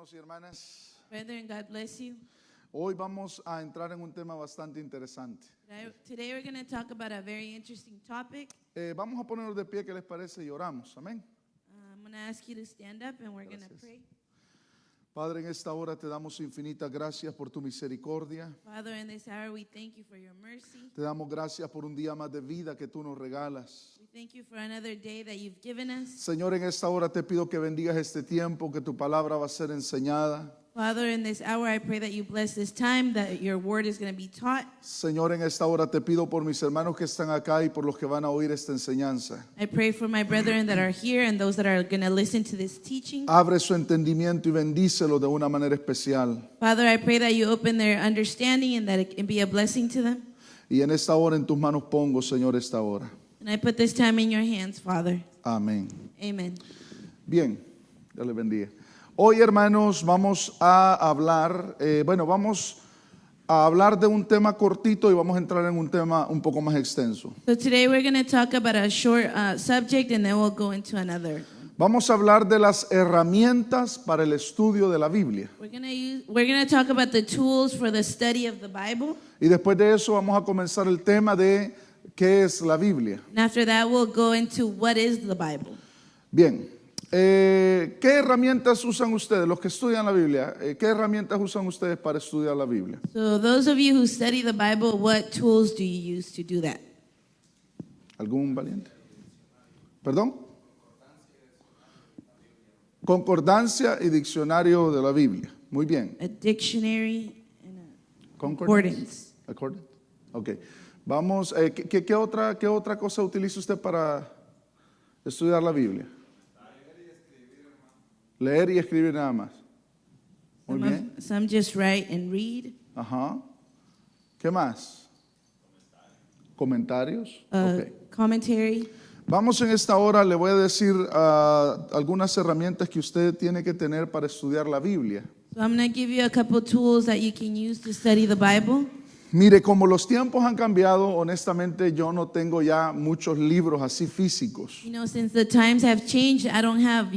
Hermanos y hermanas, Brethren, God bless you. hoy vamos a entrar en un tema bastante interesante. Today we're going to talk about a very interesting topic. Vamos a ponernos de pie, ¿qué les parece? Y oramos, amén. I'm going to ask you to stand up and we're going to Gracias. pray. Padre, en esta hora te damos infinitas gracias por tu misericordia. Father, in this hour we thank you for your mercy. Te damos gracias por un día más de vida que tú nos regalas. We thank you for another day that you've given us. Señor, en esta hora te pido que bendigas este tiempo, que tu palabra va a ser enseñada. Father, in this hour I pray that you bless this time, that your word is going to be taught. Señor, en esta hora te pido por mis hermanos que están acá y por los que van a oír esta enseñanza. I pray for my brethren that are here and those that are going to listen to this teaching. Abre su entendimiento y bendícelo de una manera especial. Father, I pray that you open their understanding and that it can be a blessing to them. Y en esta hora en tus manos pongo, Señor, esta hora. And I put this time in your hands, Father. Amén. Amen. Bien, Dios les bendiga. Hoy, hermanos, vamos a hablar, vamos a hablar de un tema cortito y vamos a entrar en un tema un poco más extenso. So today we're going to talk about a short subject and then we'll go into another. Vamos a hablar de las herramientas para el estudio de la Biblia. We're going to talk about the tools for the study of the Bible. Y después de eso vamos a comenzar el tema de qué es la Biblia. And after that we'll go into what is the Bible. Bien, ¿qué herramientas usan ustedes, los que estudian la Biblia? ¿Qué herramientas usan ustedes para estudiar la Biblia? So those of you who study the Bible, what tools do you use to do that? ¿Algún valiente? ¿Perdón? Concordancia y diccionario de la Biblia. Muy bien. A dictionary and a Concordance. concordance. Accordance. Ok. Vamos, ¿qué otra cosa utiliza usted para estudiar la Biblia? Leer y escribir nada más. Muy bien. Some just write and read. Ajá. ¿Qué más? Comentarios. Ok. Commentary. Vamos en esta hora, le voy a decir algunas herramientas que usted tiene que tener para estudiar la Biblia. So I'm going to give you a couple tools that you can use to study the Bible. Mire, como los tiempos han cambiado, honestamente yo no tengo ya muchos libros así físicos. You know, since the times have changed, I don't have,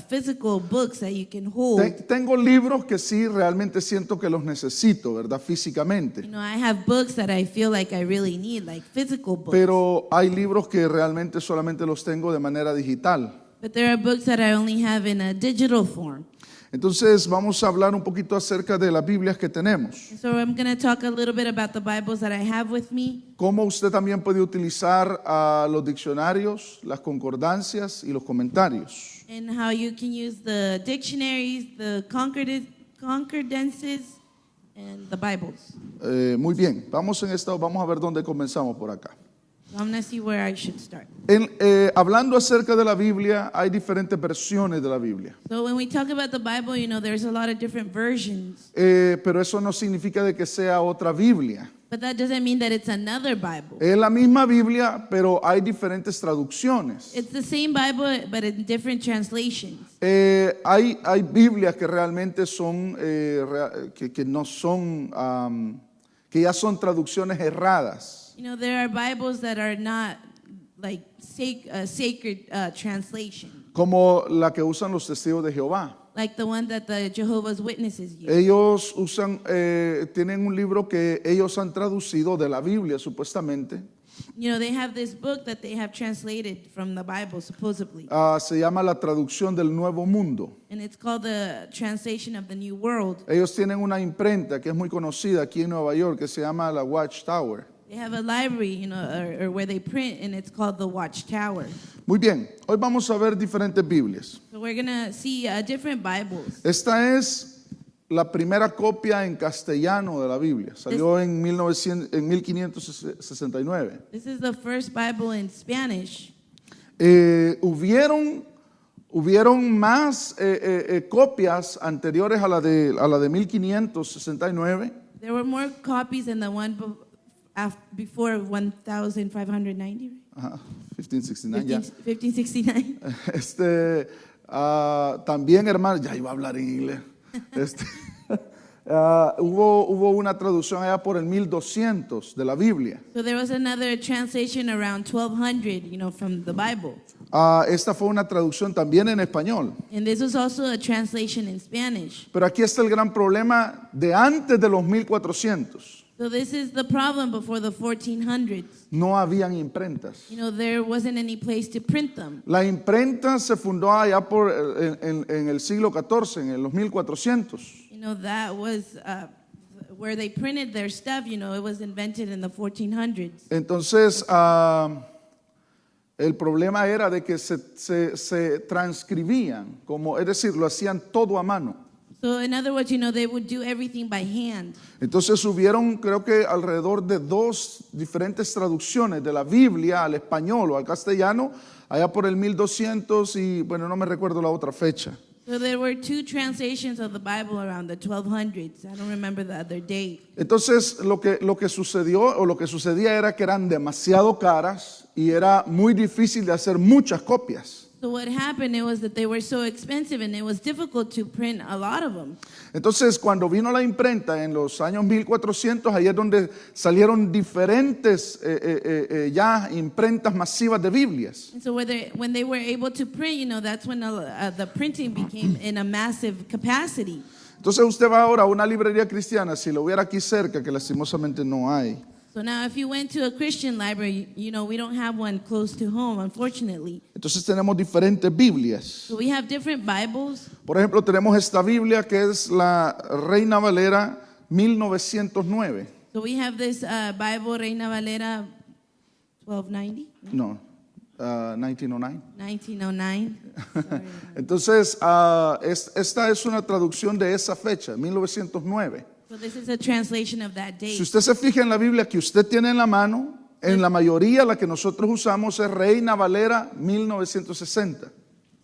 physical books that you can hold. Tengo libros que sí realmente siento que los necesito, ¿verdad? Físicamente. You know, I have books that I feel like I really need, like physical books. Pero hay libros que realmente solamente los tengo de manera digital. But there are books that I only have in a digital form. Entonces vamos a hablar un poquito acerca de las Biblias que tenemos. So I'm going to talk a little bit about the Bibles that I have with me. Cómo usted también puede utilizar los diccionarios, las concordancias y los comentarios. And how you can use the dictionaries, the concordances, and the Bibles. Muy bien, vamos a ver dónde comenzamos por acá. So I'm going to see where I should start. Hablando acerca de la Biblia, hay diferentes versiones de la Biblia. So when we talk about the Bible, there's a lot of different versions. Pero eso no significa de que sea otra Biblia. But that doesn't mean that it's another Bible. Es la misma Biblia, pero hay diferentes traducciones. It's the same Bible, but in different translations. Hay Biblias que realmente son, que no son, que ya son traducciones erradas. There are Bibles that are not like sacred translation. Como la que usan los testigos de Jehová. Like the one that the Jehovah's Witnesses use. Ellos tienen un libro que ellos han traducido de la Biblia, supuestamente. They have this book that they have translated from the Bible, supposedly. Se llama la traducción del Nuevo Mundo. And it's called the translation of the New World. Ellos tienen una imprenta que es muy conocida aquí en Nueva York que se llama la Watchtower. They have a library, or where they print, and it's called the Watchtower. Muy bien, hoy vamos a ver diferentes Biblias. So we're going to see different Bibles. Esta es la primera copia en castellano de la Biblia. Salió en 1569. This is the first Bible in Spanish. Hubieron más copias anteriores a la de 1569. There were more copies than the one before 1590. Ajá, 1569 ya. 1569. También, hermano, ya iba a hablar en inglés. Hubo una traducción allá por el 1200 de la Biblia. So there was another translation around 1200, from the Bible. Esta fue una traducción también en español. And this was also a translation in Spanish. Pero aquí está el gran problema de antes de los 1400. So this is the problem before the 1400s. No habían imprentas. You know, there wasn't any place to print them. La imprenta se fundó allá en el siglo XIV, en los 1400. You know, that was where they printed their stuff. You know, it was invented in the 1400s. Entonces, el problema era de que se transcribían, es decir, lo hacían todo a mano. So in other words, you know, they would do everything by hand. Entonces hubieron, creo que alrededor de 2 diferentes traducciones de la Biblia al español o al castellano, allá por el 1200 y bueno, no me recuerdo la otra fecha. So there were 2 translations of the Bible around the 1200s. I don't remember the other date. Entonces lo que sucedió o lo que sucedía era que eran demasiado caras y era muy difícil de hacer muchas copias. So what happened, it was that they were so expensive and it was difficult to print a lot of them. Entonces, cuando vino la imprenta en los años 1400, ahí es donde salieron diferentes ya imprentas masivas de Biblias. And so when they were able to print, you know, that's when the printing became in a massive capacity. Entonces, usted va ahora a una librería cristiana, si lo hubiera aquí cerca, que lastimosamente no hay. So now if you went to a Christian library, you know, we don't have one close to home, unfortunately. Entonces tenemos diferentes Biblias. So we have different Bibles. Por ejemplo, tenemos esta Biblia que es la Reina Valera 1909. So we have this Bible, Reina Valera 1290? No, 1909. 1909. Sorry. Entonces, esta es una traducción de esa fecha, 1909. So this is a translation of that date. Si usted se fija en la Biblia que usted tiene en la mano, en la mayoría la que nosotros usamos es Reina Valera 1960.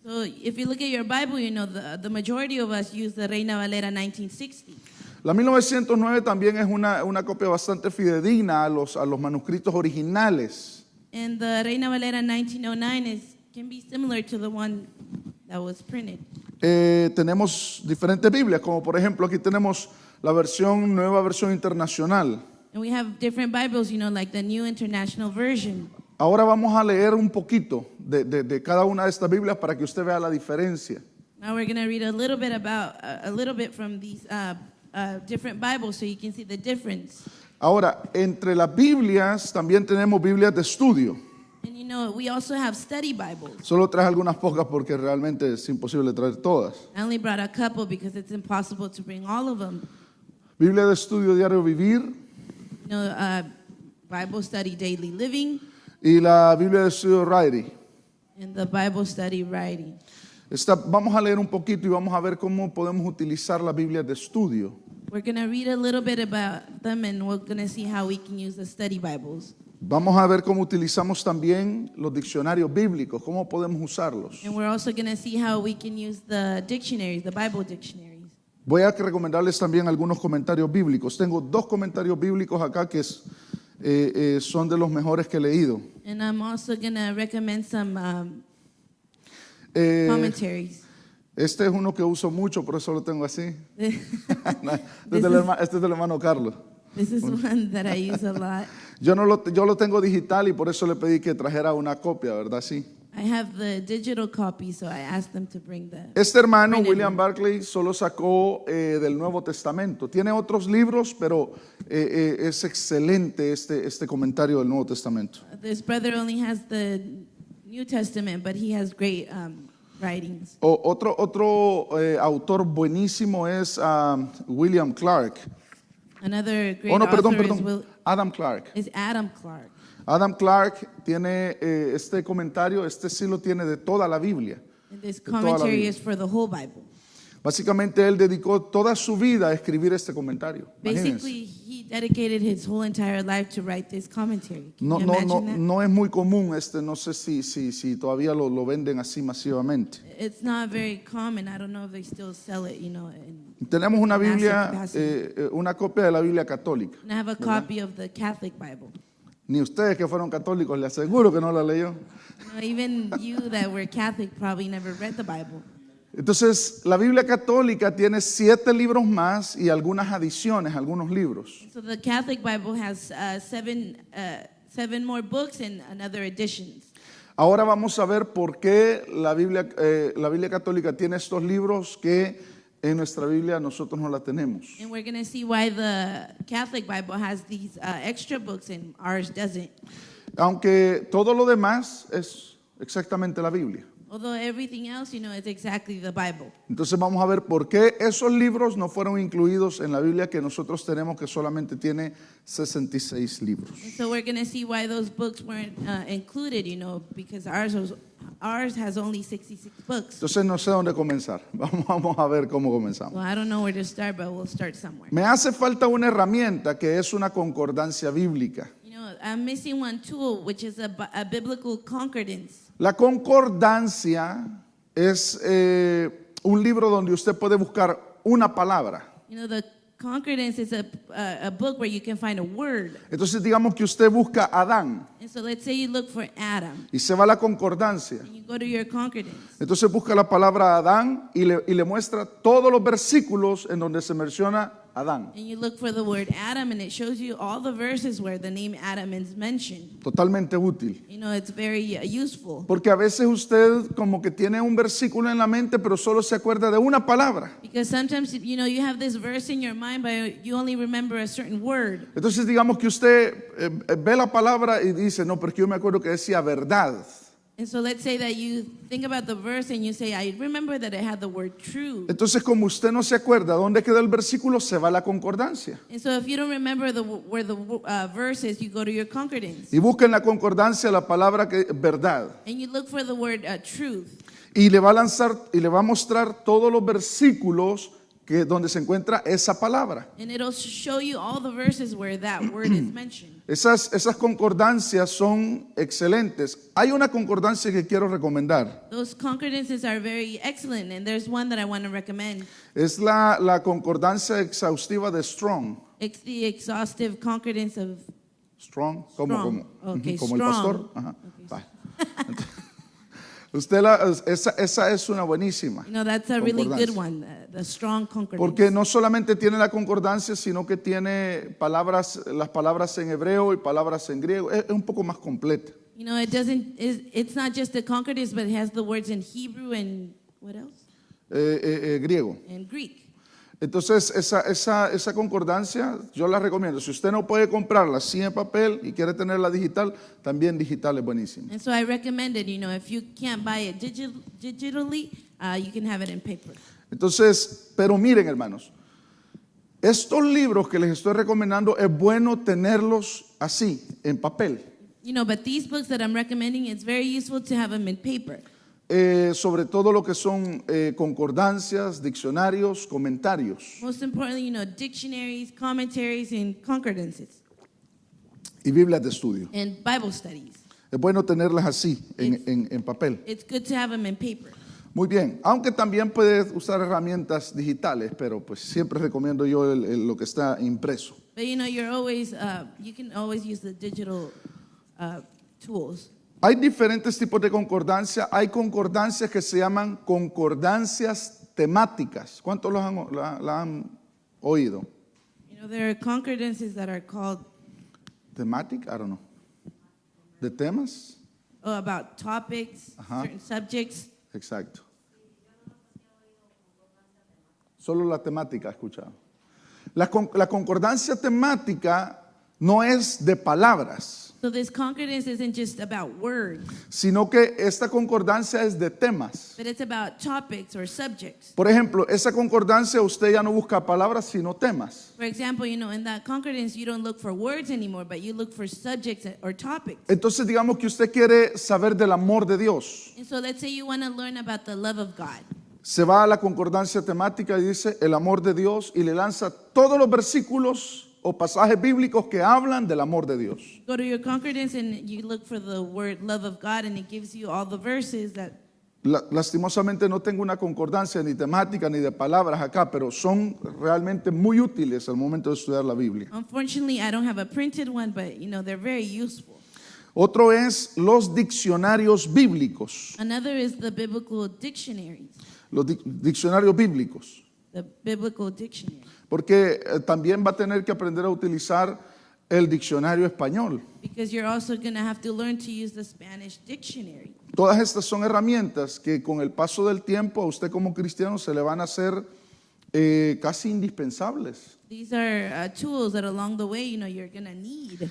So if you look at your Bible, you know, the majority of us use the Reina Valera 1960. La 1909 también es una copia bastante fidedigna a los manuscritos originales. And the Reina Valera 1909 can be similar to the one that was printed. Tenemos diferentes Biblias, como por ejemplo aquí tenemos la nueva versión internacional. And we have different Bibles, you know, like the New International Version. Ahora vamos a leer un poquito de cada una de estas Biblias para que usted vea la diferencia. Now we're going to read a little bit from these different Bibles so you can see the difference. Ahora, entre las Biblias también tenemos Biblias de estudio. And you know, we also have study Bibles. Solo traje algunas pocas porque realmente es imposible traer todas. I only brought a couple because it's impossible to bring all of them. Biblia de estudio diario vivir You know, Bible study daily living y la Biblia de estudio Writing. and the Bible study writing. Vamos a leer un poquito y vamos a ver cómo podemos utilizar la Biblia de estudio. We're going to read a little bit about them and we're going to see how we can use the study Bibles. Vamos a ver cómo utilizamos también los diccionarios bíblicos, cómo podemos usarlos. And we're also going to see how we can use the dictionaries, the Bible dictionaries. Voy a recomendarles también algunos comentarios bíblicos. Tengo 2 comentarios bíblicos acá que son de los mejores que he leído. And I'm also going to recommend some Eh, commentaries. Este es uno que uso mucho, por eso lo tengo así. Este es del hermano Carlos. This is one that I use a lot. Yo lo tengo digital y por eso le pedí que trajera una copia, ¿verdad? Sí. I have the digital copy, so I asked them to bring the... Este hermano, printed William one. Barclay, solo sacó del Nuevo Testamento. Tiene otros libros, pero es excelente este comentario del Nuevo Testamento. This brother only has the New Testament, but he has great writings. Otro autor buenísimo es William Clark. Another great No, author perdón. Adam Clark. is Adam Clark. Adam Clark tiene este comentario, sí lo tiene de toda la Biblia. And this toda la commentary Biblia. is for the whole Bible. Básicamente él dedicó toda su vida a escribir este comentario. Imagínense. Basically, he dedicated his whole entire life to write this commentary. Can you imagine that? No es muy común no sé si todavía lo venden así masivamente. It's not very common. I don't know if they still sell it, you know. Tenemos una massive Biblia, capacity. una copia de la Biblia católica. And I have a copy of the Catholic Bible. Ni ustedes que fueron católicos, le aseguro que no la leyó. You know, even you that were Catholic probably never read the Bible. Entonces, la Biblia católica tiene 7 libros más y algunas adiciones, algunos libros. So the Catholic Bible has seven more books and another additions. Ahora vamos a ver por qué la Biblia católica tiene estos libros que en nuestra Biblia nosotros no la tenemos. And we're going to see why the Catholic Bible has these extra books and ours doesn't. Aunque todo lo demás es exactamente la Biblia. Although everything else, is exactly the Bible. Entonces vamos a ver por qué esos libros no fueron incluidos en la Biblia que nosotros tenemos, que solamente tiene 66 libros. And so we're going to see why those books weren't included, because ours has only 66 books. Entonces no sé dónde comenzar. Vamos a ver cómo comenzamos. Well, I don't know where to start, but we'll start somewhere. Me hace falta una herramienta que es una concordancia bíblica. I'm missing one tool, which is a biblical concordance. La concordancia es un libro donde usted puede buscar una palabra. The concordance is a book where you can find a word. Entonces digamos que usted busca Adán And so let's say you look for Adam, y se va a la concordancia. and you go to your concordance. Entonces busca la palabra Adán y le muestra todos los versículos en donde se menciona Adán. And you look for the word Adam, and it shows you all the verses where the name Adam is mentioned. Totalmente útil. It's very useful. Porque a veces usted como que tiene un versículo en la mente, pero solo se acuerda de una palabra. Because sometimes, you have this verse in your mind, but you only remember a certain word. Entonces digamos que usted ve la palabra y dice, no, porque yo me acuerdo que decía verdad. And so let's say that you think about the verse and you say, I remember that it had the word true. Entonces como usted no se acuerda dónde queda el versículo, se va a la concordancia. And so if you don't remember where the verse is, you go to your concordance. Y busca en la concordancia la palabra verdad. And you look for the word truth. Y le va a lanzar y le va a mostrar todos los versículos donde se encuentra esa palabra. And it'll show you all the verses where that word is mentioned. Esas concordancias son excelentes. Hay una concordancia que quiero recomendar. Those concordances are very excellent, and there's one that I want to recommend. Es la concordancia exhaustiva de Strong. It's the exhaustive concordance of Strong, Strong. Okay, como el Strong. pastor. Ajá. Okay. Esa es una buenísima. That's a really good concordancia. one, the strong concordance. Porque no solamente tiene la concordancia, sino que tiene las palabras en hebreo y palabras en griego. Es un poco más completa. It's not just the concordance, but it has the words in Hebrew and what else? Griego. And Greek. Entonces, esa concordancia yo la recomiendo. Si usted no puede comprarla así en papel y quiere tenerla digital, también digital es buenísimo. And so I recommend it, if you can't buy it digitally, you can have it in paper. Entonces, pero miren, hermanos, estos libros que les estoy recomendando es bueno tenerlos así, en papel. But these books that I'm recommending, it's very useful to have them in paper. Sobre todo lo que son concordancias, diccionarios, comentarios. Most importantly, dictionaries, commentaries, and concordances. Y Biblias de estudio. And Bible studies. Es bueno tenerlas así, en papel. It's good to have them in paper. Muy bien, aunque también puedes usar herramientas digitales, pero pues siempre recomiendo yo lo que está impreso. But you can always use the digital tools. Hay diferentes tipos de concordancia. Hay concordancias que se llaman concordancias temáticas. ¿Cuántos la han oído? There are concordances that are called Thematic? I don't know. ¿De temas? About topics, Ajá. certain subjects. Exacto. Solo la temática he escuchado. La concordancia temática no es de palabras, So this concordance isn't just about words, sino que esta concordancia es de temas. but it's about topics or subjects. Por ejemplo, esa concordancia usted ya no busca palabras, sino temas. For example, in that concordance, you don't look for words anymore, but you look for subjects or topics. Entonces digamos que usted quiere saber del amor de Dios. And so let's say you want to learn about the love of God. Se va a la concordancia temática y dice el amor de Dios y le lanza todos los versículos o pasajes bíblicos que hablan del amor de Dios. Go to your concordance and you look for the word love of God, and it gives you all the verses that. Lastimosamente no tengo una concordancia ni temática ni de palabras acá, pero son realmente muy útiles al momento de estudiar la Biblia. Unfortunately, I don't have a printed one, but they're very useful. Otro es los diccionarios bíblicos, Another is the biblical dictionaries. los diccionarios bíblicos. The biblical dictionary. Porque también va a tener que aprender a utilizar el diccionario español. because you're also going to have to learn to use the Spanish dictionary. Todas estas son herramientas que con el paso del tiempo a usted como cristiano se le van a hacer casi indispensables. These are tools that along the way, you're going to need.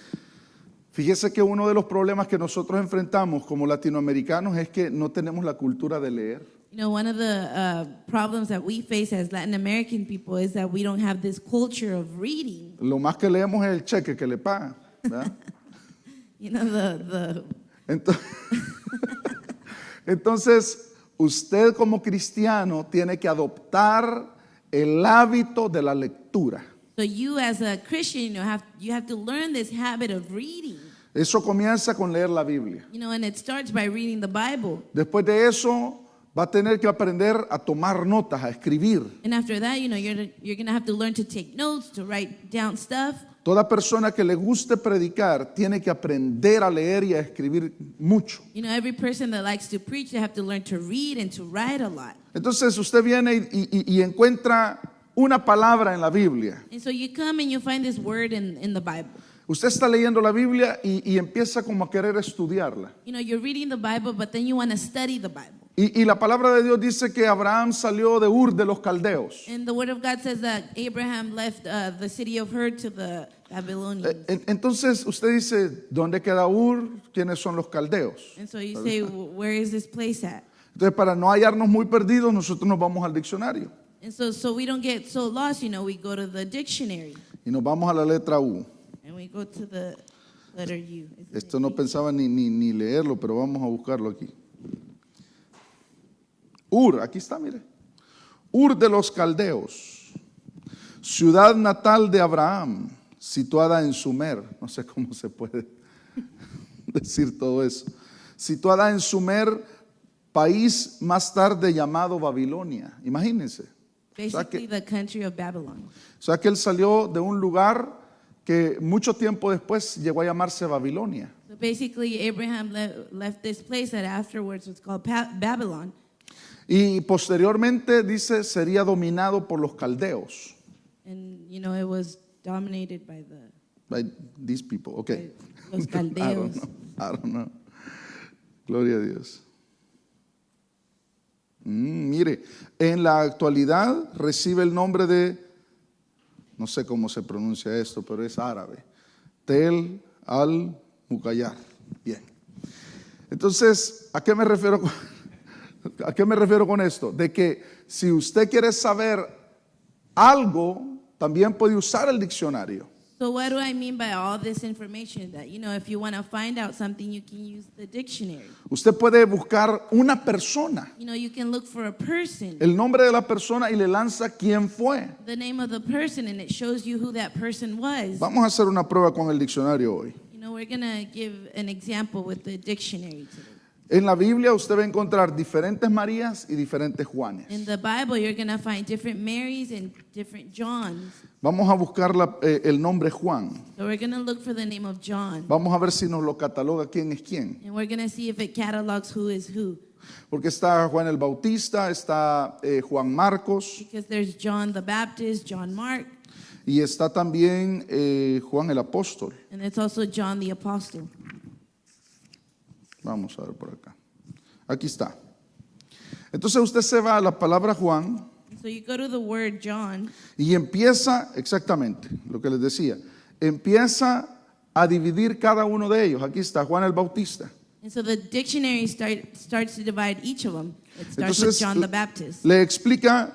Fíjese que uno de los problemas que nosotros enfrentamos como latinoamericanos es que no tenemos la cultura de leer. One of the problems that we face as Latin American people is that we don't have this culture of reading. Lo más que leemos es el cheque que le pagan, ¿verdad? Entonces, entonces, usted como cristiano tiene que adoptar el hábito de la lectura. So you as a Christian, you have to learn this habit of reading. Eso comienza con leer la Biblia. And it starts by reading the Bible. Después de eso, va a tener que aprender a tomar notas, a escribir. And after that, you're going to have to learn to take notes, to write down stuff. Toda persona que le guste predicar tiene que aprender a leer y a escribir mucho. Every person that likes to preach, they have to learn to read and to write a lot. Entonces usted viene y encuentra una palabra en la Biblia. And so you come and you find this word in the Bible. Usted está leyendo la Biblia y empieza como a querer estudiarla. You're reading the Bible, but then you want to study the Bible. Y la palabra de Dios dice que Abraham salió de Ur de los Caldeos. And the word of God says that Abraham left the city of Ur to the Babylonians. Entonces usted dice, ¿dónde queda Ur? ¿Quiénes son los caldeos? And so you say, where is this place at? Entonces, para no hallarnos muy perdidos, nosotros nos vamos al diccionario. And so we don't get so lost, we go to the dictionary. Y nos vamos a la letra U. And we go to the letter U. Esto no pensaba ni leerlo, pero vamos a buscarlo aquí. Ur, aquí está, mire. Ur de los Caldeos, ciudad natal de Abraham, situada en Sumer. No sé cómo se puede decir todo eso. Situada en Sumer, país más tarde llamado Babilonia. Imagínense. Basically the country of Babylon. O sea que él salió de un lugar que mucho tiempo después llegó a llamarse Babilonia. So basically Abraham left this place that afterwards was called Babylon. Y posteriormente dice sería dominado por los caldeos. And it was dominated By these people, okay. by los caldeos. I don't know. Gloria a Dios. Mire, en la actualidad recibe el nombre de, no sé cómo se pronuncia esto, pero es árabe. Tel al-Muqayyar. Bien. Entonces, ¿a qué me refiero con esto? De que si usted quiere saber algo, también puede usar el diccionario. So what do I mean by all this information? That, if you want to find out something, you can use the dictionary. Usted puede buscar una persona, You can look for a person, el nombre de la persona y le lanza quién fue. the name of the person, and it shows you who that person was. Vamos a hacer una prueba con el diccionario hoy. We're going to give an example with the dictionary today. En la Biblia usted va a encontrar diferentes Marías y diferentes Juanes. In the Bible, you're going to find different Marys and different Johns. Vamos a buscar el nombre Juan. So we're going to look for the name of John. Vamos a ver si nos lo cataloga quién es quién. And we're going to see if it catalogs who is who. Porque está Juan el Bautista, está Juan Marcos Because there's John the Baptist, John Mark, y está también Juan el Apóstol. and it's also John the Apostle. Vamos a ver por acá. Aquí está. Entonces usted se va a la palabra Juan So you go to the word John, y empieza exactamente lo que les decía. Empieza a dividir cada uno de ellos. Aquí está Juan el Bautista. and so the dictionary starts to divide each of them. It starts with Entonces John the Baptist. le explica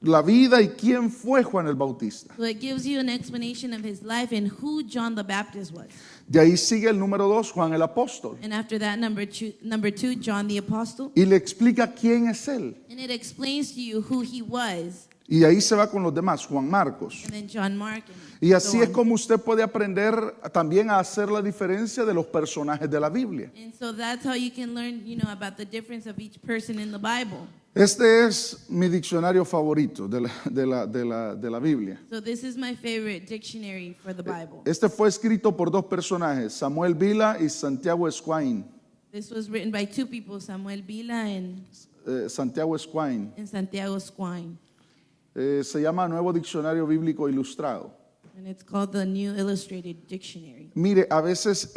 la vida y quién fue Juan el Bautista. So it gives you an explanation of his life and who John the Baptist was. De ahí sigue el número 2, Juan el Apóstol. And after that, number two, John the Apostle. Y le explica quién es él. And it explains to you who he was. Y ahí se va con los demás, Juan Marcos. And then John Mark. Y así so es on. como usted puede aprender también a hacer la diferencia de los personajes de la Biblia. And so that's how you can learn, about the difference of each person in the Bible. Este es mi diccionario favorito de la Biblia. So this is my favorite dictionary for the Bible. Este fue escrito por dos personajes, Samuel Vila y Santiago Esquain. This was written by two people, Samuel Vila Santiago Esquain. and Santiago Squine. Se llama Nuevo Diccionario Bíblico Ilustrado. And it's called the New Illustrated Dictionary. Mire, a veces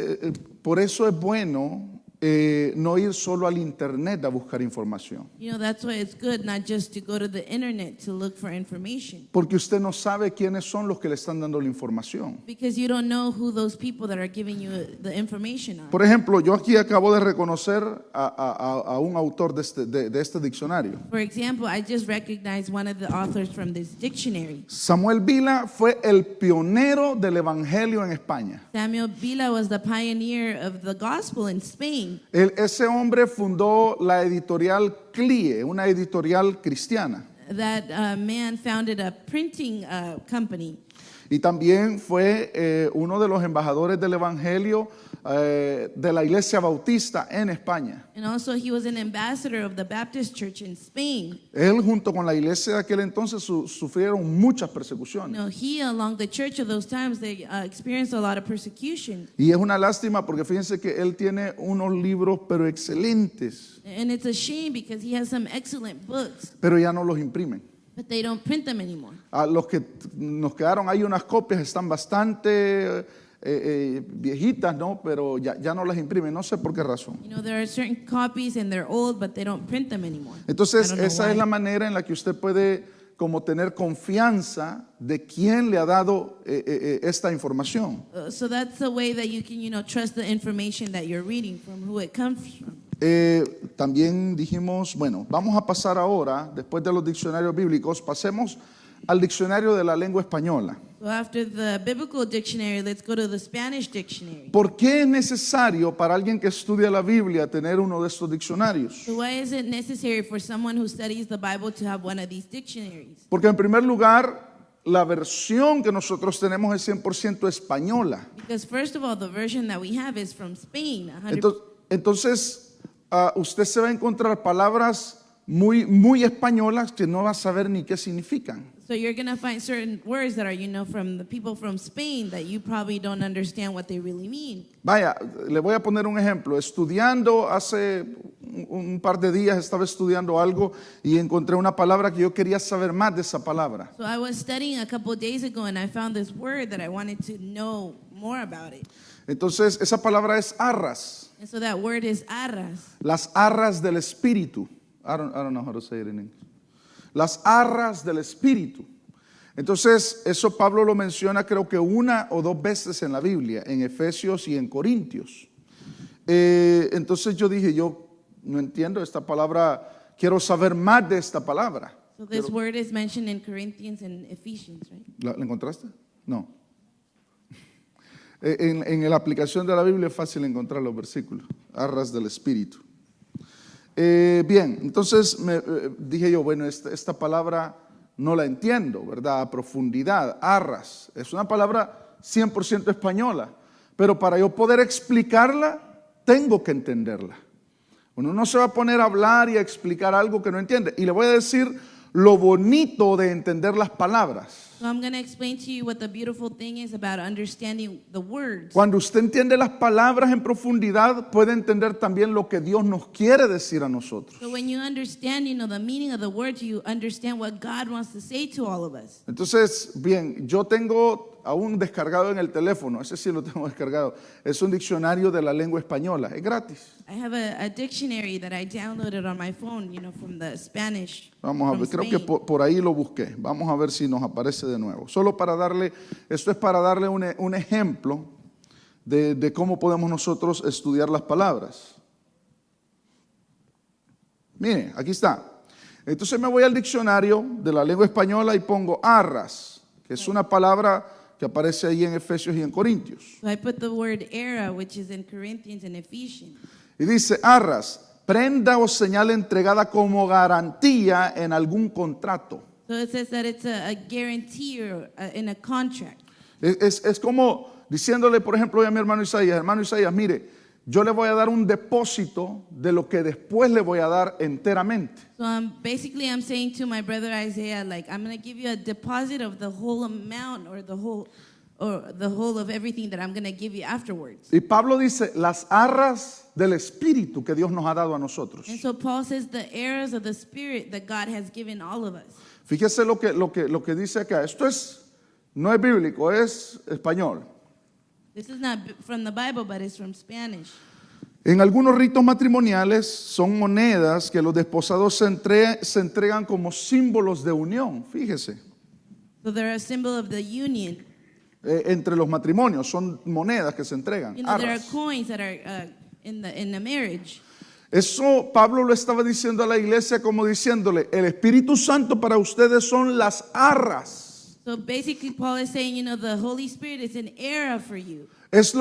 por eso es bueno no ir solo al internet a buscar información. You know, that's why it's good not just to go to the internet to look for information. Porque usted no sabe quiénes son los que le están dando la información. Because you don't know who those people that are giving you the information are. Por ejemplo, yo aquí acabo de reconocer a un autor de este diccionario. For example, I just recognized one of the authors from this dictionary. Samuel Vila fue el pionero del evangelio en España. Samuel Vila was the pioneer of the gospel in Spain. Ese hombre fundó la editorial CLIE, una editorial cristiana. That man founded a printing company. Y también fue uno de los embajadores del evangelio de la Iglesia Bautista en España. And also he was an ambassador of the Baptist Church in Spain. Él junto con la iglesia de aquel entonces sufrieron muchas persecuciones. No, he along the church of those times they experienced a lot of persecution. Y es una lástima porque fíjense que él tiene unos libros pero excelentes, And it's a shame because he has some excellent books, pero ya no los imprimen. but they don't print them anymore. A los que nos quedaron ahí unas copias están bastante viejitas, ¿no? Pero ya no las imprimen, no sé por qué razón. You know, there are certain copies and they're old, but they don't print them anymore. Entonces, I don't know esa why. es la manera en la que usted puede como tener confianza de quién le ha dado esta información. So that's the way that you can, you know, trust the information that you're reading from who it comes from. También dijimos, bueno, vamos a pasar ahora, después de los diccionarios bíblicos, pasemos al diccionario de la lengua española. So after the biblical dictionary, let's go to the Spanish dictionary. ¿Por qué es necesario para alguien que estudia la Biblia tener uno de estos diccionarios? So why is it necessary for someone who studies the Bible to have one of these dictionaries? Porque en primer lugar, la versión que nosotros tenemos es 100% española. Because first of all, the version that we have is from Spain. 100%. Entonces usted se va a encontrar palabras muy españolas que no va a saber ni qué significan. So you're going to find certain words that are, you know, from the people from Spain that you probably don't understand what they really mean. Vaya, le voy a poner un ejemplo. Estudiando hace un par de días, estaba estudiando algo y encontré una palabra que yo quería saber más de esa palabra. So I was studying a couple of days ago and I found this word that I wanted to know more about it. Entonces, esa palabra es arras. And so that word is arras. Las arras del espíritu. I don't know how to say it in English. Las arras del espíritu. Entonces, eso Pablo lo menciona creo que una o dos veces en la Biblia, en Efesios y en Corintios. Entonces yo dije, yo no entiendo esta palabra, quiero saber más de esta palabra. So this word is mentioned in Corinthians and Ephesians, right? ¿La encontraste? No. En la aplicación de la Biblia es fácil encontrar los versículos. Arras del espíritu. Bien, entonces dije yo, bueno, esta palabra no la entiendo, ¿verdad? A profundidad, arras. Es una palabra 100% española, pero para yo poder explicarla, tengo que entenderla. Uno no se va a poner a hablar y a explicar algo que no entiende. Y le voy a decir lo bonito de entender las palabras. So I'm going to explain to you what the beautiful thing is about understanding the words. Cuando usted entiende las palabras en profundidad, puede entender también lo que Dios nos quiere decir a nosotros. So when you understand, you know, the meaning of the words, you understand what God wants to say to all of us. Entonces, bien, yo tengo aún descargado en el teléfono, ese sí lo tengo descargado, es un diccionario de la lengua española, es gratis. I have a dictionary that I downloaded on my phone, you know, from the Spanish. Vamos a from ver, creo que Spain. por ahí lo busqué, vamos a ver si nos aparece de nuevo. Solo para darle, esto es para darle un ejemplo de cómo podemos nosotros estudiar las palabras. Mire, aquí está. Entonces me voy al diccionario de la lengua española y pongo arras, que es una palabra que aparece ahí en Efesios y en Corintios. So I put the word era, which is in Corinthians and Ephesians. Y dice, arras, prenda o señal entregada como garantía en algún contrato. So it says that it's a guarantee or in a contract. Es como diciéndole, por ejemplo, a mi hermano Isaías, mire, yo le voy a dar un depósito de lo que después le voy a dar enteramente. So basically I'm saying to my brother Isaiah, like, I'm going to give you a deposit of the whole amount or the whole of everything that I'm going to give you afterwards. Y Pablo dice, las arras del Espíritu que Dios nos ha dado a nosotros. And so Paul says the eras of the Spirit that God has given all of us. Fíjese lo que dice acá. Esto es No es bíblico, es español. This is not from the Bible, but it's from Spanish. En algunos ritos matrimoniales son monedas que los desposados se entregan como símbolos de unión, fíjese, So they're a symbol of the union. entre los matrimonios, son monedas que se entregan. You know, there are Arras. coins that are in the marriage. Eso Pablo lo estaba diciendo a la iglesia como diciéndole, el Espíritu Santo para ustedes son las arras. So basically, Paul is saying, you know, the Holy Spirit is an era for you. Es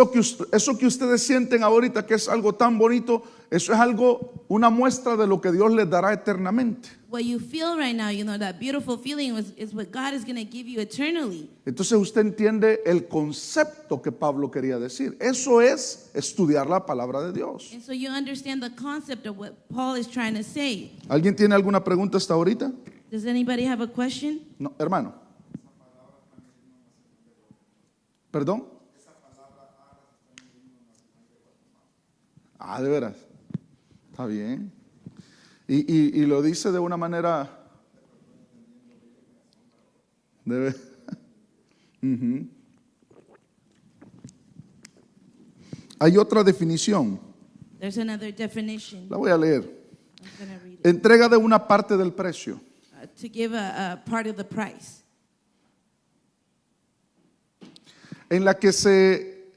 eso que ustedes sienten ahorita que es algo tan bonito, eso es algo, una muestra de lo que Dios les dará eternamente. What you feel right now, you know, that beautiful feeling is what God is going to give you eternally. Entonces usted entiende el concepto que Pablo quería decir. Eso es estudiar la palabra de Dios. And so you understand the concept of what Paul is trying to say. ¿Alguien tiene alguna pregunta hasta ahorita? Does anybody have a question? No, hermano. ¿Perdón? Ah, de veras. Está bien. Y lo dice de una manera. Ujú. Hay otra definición. There's another definition. La voy a leer. I'm going to read it. Entrega de una parte del precio. To give a part of the price. En la que se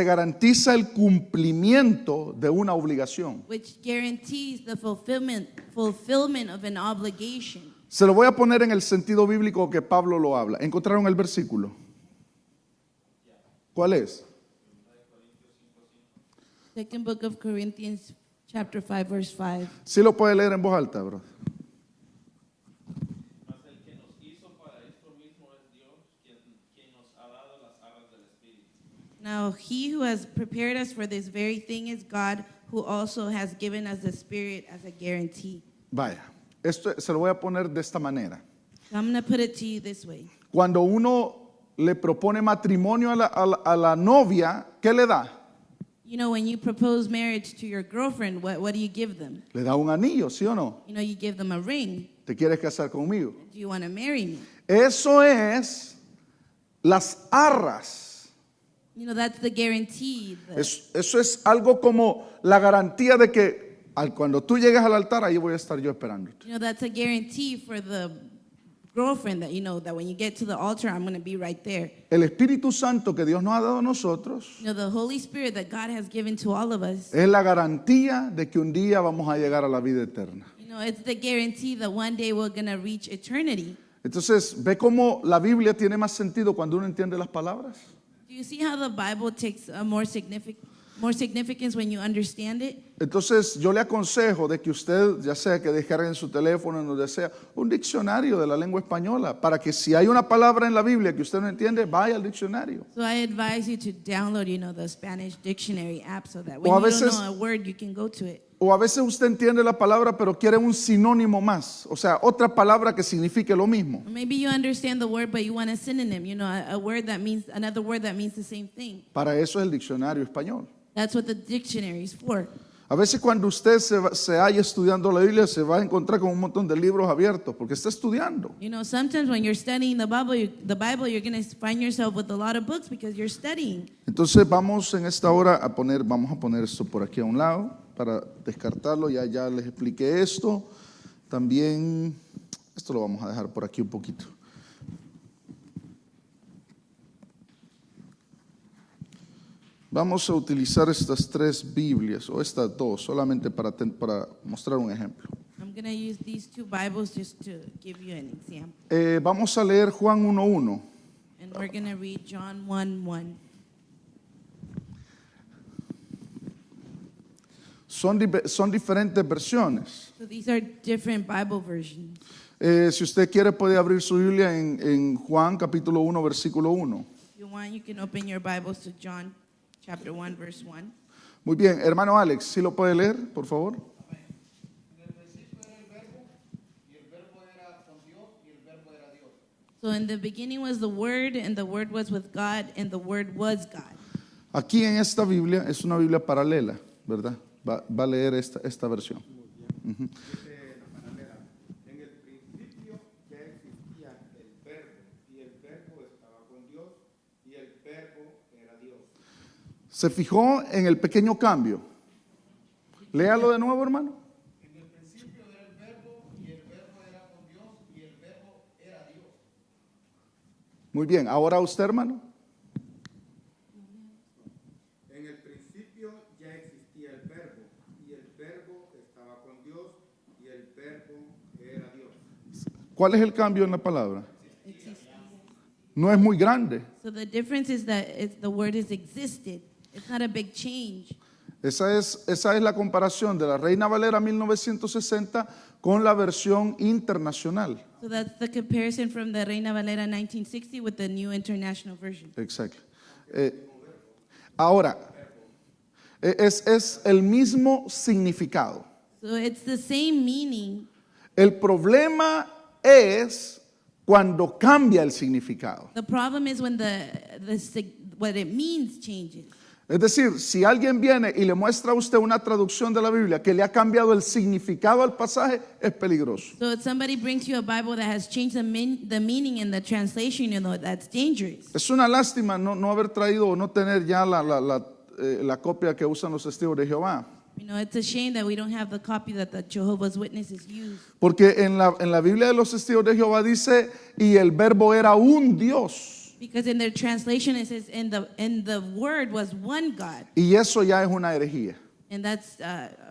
garantiza el cumplimiento de una obligación. Which guarantees the fulfillment of an obligation. Se lo voy a poner en el sentido bíblico que Pablo lo habla. ¿Encontraron el versículo? ¿Cuál es? Second book of Corinthians, chapter 5, verse 5. Sí lo puede leer en voz alta, bro. Mas el que nos hizo para esto mismo es Dios, quien nos ha dado las arras del Espíritu. Now, he who has prepared us for this very thing is God, who also has given us the Spirit as a guarantee. Vaya, esto se lo voy a poner de esta manera. So I'm going to put it to you this way. Cuando uno le propone matrimonio a la novia, ¿qué le da? You know, when you propose marriage to your girlfriend, what do you give them? Le da un anillo, ¿sí o no? You know, you give them a ring. ¿Te quieres casar conmigo? Do you want to marry me? Eso es las arras. You know, that's the guarantee. Eso es algo como la garantía de que cuando tú llegues al altar, ahí voy a estar yo esperándote. You know, that's a guarantee for the girlfriend that, you know, that when you get to the altar, I'm going to be right there. El Espíritu Santo que Dios nos ha dado a nosotros You know, the Holy Spirit that God has given to all of us, es la garantía de que un día vamos a llegar a la vida eterna. you know, it's the guarantee that one day we're going to reach eternity. Entonces, ¿ve cómo la Biblia tiene más sentido cuando uno entiende las palabras? Do you see how the Bible takes a more significance when you understand it? Entonces, yo le aconsejo de que usted, ya sea que descargue en su teléfono, en donde sea, un diccionario de la lengua española, para que si hay una palabra en la Biblia que usted no entiende, vaya al diccionario. So I advise you to download, you know, the Spanish dictionary app so that O when a you veces- don't know a word, you can go to it. O a veces usted entiende la palabra, pero quiere un sinónimo más, o sea, otra palabra que signifique lo mismo. Or maybe you understand the word, but you want a synonym, you know, a word that means, another word that means the same thing. Para eso es el diccionario español. That's what the dictionary is for. A veces cuando usted se halla estudiando la Biblia, se va a encontrar con un montón de libros abiertos, porque está estudiando. You know, sometimes when you're studying the Bible, you're going to find yourself with a lot of books because you're studying. Entonces vamos en esta hora vamos a poner esto por aquí a un lado para descartarlo. Ya les expliqué esto. También, esto lo vamos a dejar por aquí un poquito. Vamos a utilizar estas tres Biblias, o estas dos, solamente para mostrar un ejemplo. I'm going to use these two Bibles just to give you an example. Vamos a leer Juan 1:1. And we're going to read John 1:1. Son diferentes versiones. So these are different Bible versions. Si usted quiere puede abrir su Biblia en Juan capítulo 1 versículo 1. If you want, you can open your Bibles to John chapter 1, verse 1. Muy bien, hermano Alex, ¿sí lo puede leer, por favor? En el principio era el verbo, y el verbo era con Dios, y el verbo era Dios. So in the beginning was the Word, and the Word was with God, and the Word was God. Aquí en esta Biblia es una Biblia paralela, ¿verdad? Va a leer esta versión. Ujú. Dice la paralela, en el principio ya existía el verbo, ¿Se fijó en el pequeño cambio? Léalo de nuevo, hermano. En el principio era el verbo y el verbo era con Dios y el verbo era Dios. Muy bien, ahora usted, hermano. En el principio ya existía el verbo, y el verbo estaba con Dios, y el verbo era Dios. ¿Cuál es el cambio en la palabra? No es muy grande. So the difference is that the word is existed. It's not a big change. Esa es la comparación de la Reina Valera 1960 con la versión internacional. So that's the comparison from the Reina Valera 1960 with the New International Version. Exacto. Ahora, es el mismo significado. So it's the same meaning. El problema es cuando cambia el significado. The problem is when what it means changes. Es decir, si alguien viene y le muestra a usted una traducción de la Biblia que le ha cambiado el significado al pasaje, es peligroso. So if somebody brings you a Bible that has changed the meaning in the translation, that's dangerous. Es una lástima no haber traído o no tener ya la copia que usan los testigos de Jehová. It's a shame that we don't have the copy that the Jehovah's Witnesses use. Porque en la Biblia de los testigos de Jehová dice, y el verbo era un Dios. Because in their translation it says, and the word was one God. Y eso ya es una herejía. And that's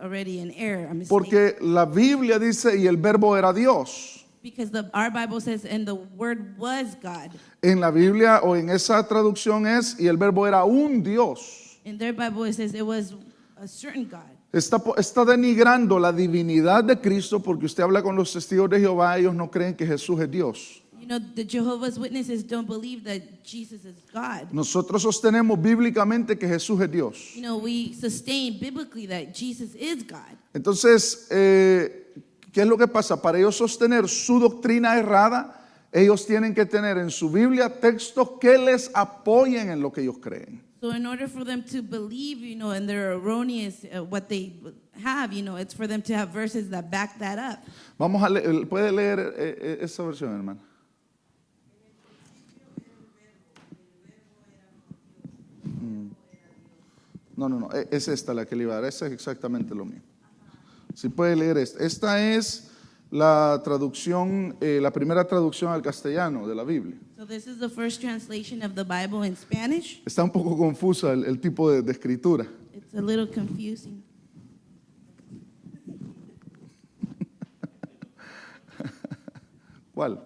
already an error, a mistake. Porque la Biblia dice, y el verbo era Dios. Because our Bible says, and the word was God. En la Biblia o en esa traducción es, y el verbo era un Dios. In their Bible it says it was a certain God. Está denigrando la divinidad de Cristo porque usted habla con los testigos de Jehová, ellos no creen que Jesús es Dios. The Jehovah's Witnesses don't believe that Jesus is God. Nosotros sostenemos bíblicamente que Jesús es Dios. We sustain biblically that Jesus is God. Entonces, ¿qué es lo que pasa? Para ellos sostener su doctrina errada, ellos tienen que tener en su Biblia textos que les apoyen en lo que ellos creen. So in order for them to believe, in their erroneous, what they have, it's for them to have verses that back that up. Vamos a leer, ¿puede leer esa versión, hermano? No, es esta la que le iba a dar, esa es exactamente lo mismo. Si puede leer esta. Esta es la traducción, la primera traducción al castellano de la Biblia. So this is the first translation of the Bible in Spanish. Está un poco confusa el tipo de escritura. It's a little confusing. ¿Cuál?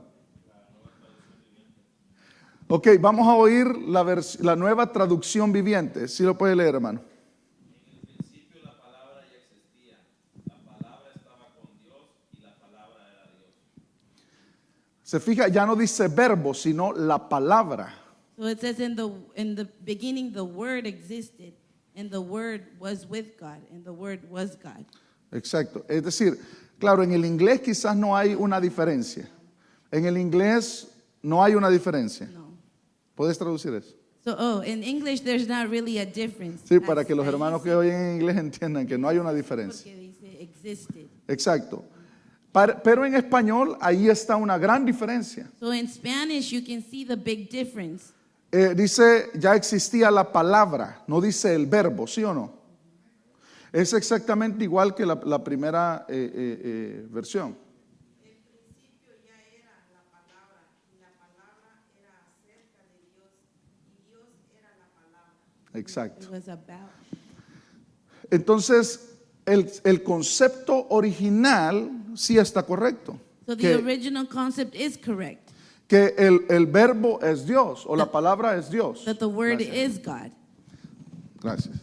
Ok, vamos a oír la nueva traducción viviente. ¿Sí lo puede leer, hermano? En el principio la palabra ya existía, la palabra estaba con Dios y la palabra era Dios. Se fija, ya no dice verbo, sino la palabra. So it says in the beginning the word existed, and the word was with God, and the word was God. Exacto. Es decir, claro, en el inglés quizás no hay una diferencia. En el inglés no hay una diferencia. No. ¿Puedes traducir eso? So, in English there's not really a difference. Sí, para que los hermanos que oyen en inglés entiendan que no hay una diferencia. Porque dice existed. Exacto. Pero en español ahí está una gran diferencia. So in Spanish you can see the big difference. Dice, ya existía la palabra, no dice el verbo, ¿sí o no? Es exactamente igual que la primera versión. El principio ya era la palabra, y la palabra era acerca de Dios, y Dios era la palabra. Exacto. It was about. Entonces, el concepto original sí está correcto. So the Que, original concept is correct. que el verbo es Dios o la palabra es Dios. That the word Gracias. is God. Gracias.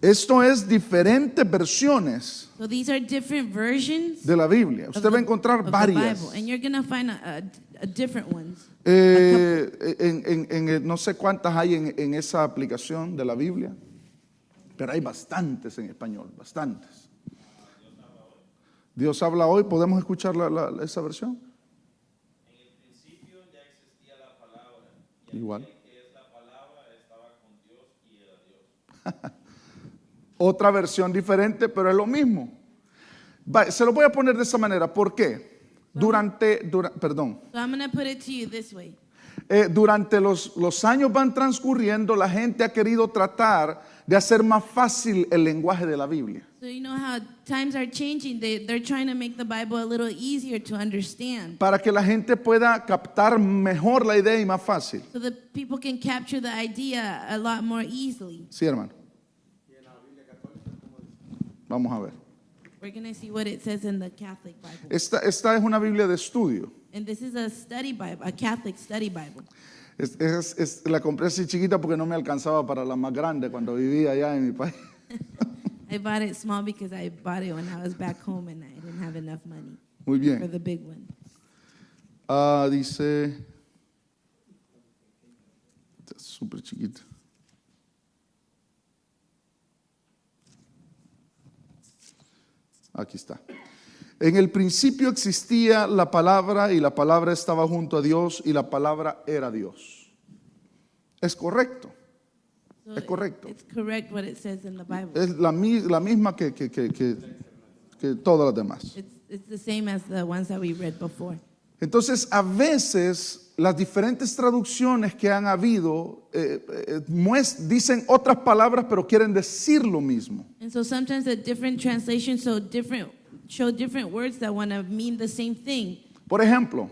Esto es diferentes versiones So these are different versions de la Biblia. of Usted va a the- encontrar of the varias. Bible, and you're going to find a different ones. No sé cuántas hay en esa aplicación de la Biblia, pero hay bastantes en español, bastantes. Dios habla hoy, ¿podemos escuchar esa versión? En el principio ya existía la palabra, y Igual. aquel que es la palabra estaba con Dios y era Dios. Otra versión diferente, pero es lo mismo. Se lo voy a poner de esa manera. ¿Por qué? Perdón. So I'm going to put it to you this way. durante los años van transcurriendo, la gente ha querido tratar de hacer más fácil el lenguaje de la Biblia. So you know how times are changing. They're trying to make the Bible a little easier to understand, Para que la gente pueda captar mejor la idea y más fácil. so that people can capture the idea a lot more easily. Sí, hermano. Vamos a ver. We're going to see what it says in the Catholic Bible. Esta es una Biblia de estudio. And this is a study Bible, a Catholic study Bible. La compré así chiquita porque no me alcanzaba para la más grande cuando vivía allá en mi país. I bought it small because I bought it when I was back home and I didn't have enough money Muy for bien. the big one. Dice... Está súper chiquita. Aquí está. En el principio existía la palabra y la palabra estaba junto a Dios y la palabra era Dios. Es correcto. So Es correcto. It's correct what it says in the Bible. Es la misma que todas las demás. It's the same as the ones that we read before. Entonces, a veces las diferentes traducciones que han habido dicen otras palabras, pero quieren decir lo mismo. And so sometimes the different translations show different words that want to mean the same thing. Por ejemplo,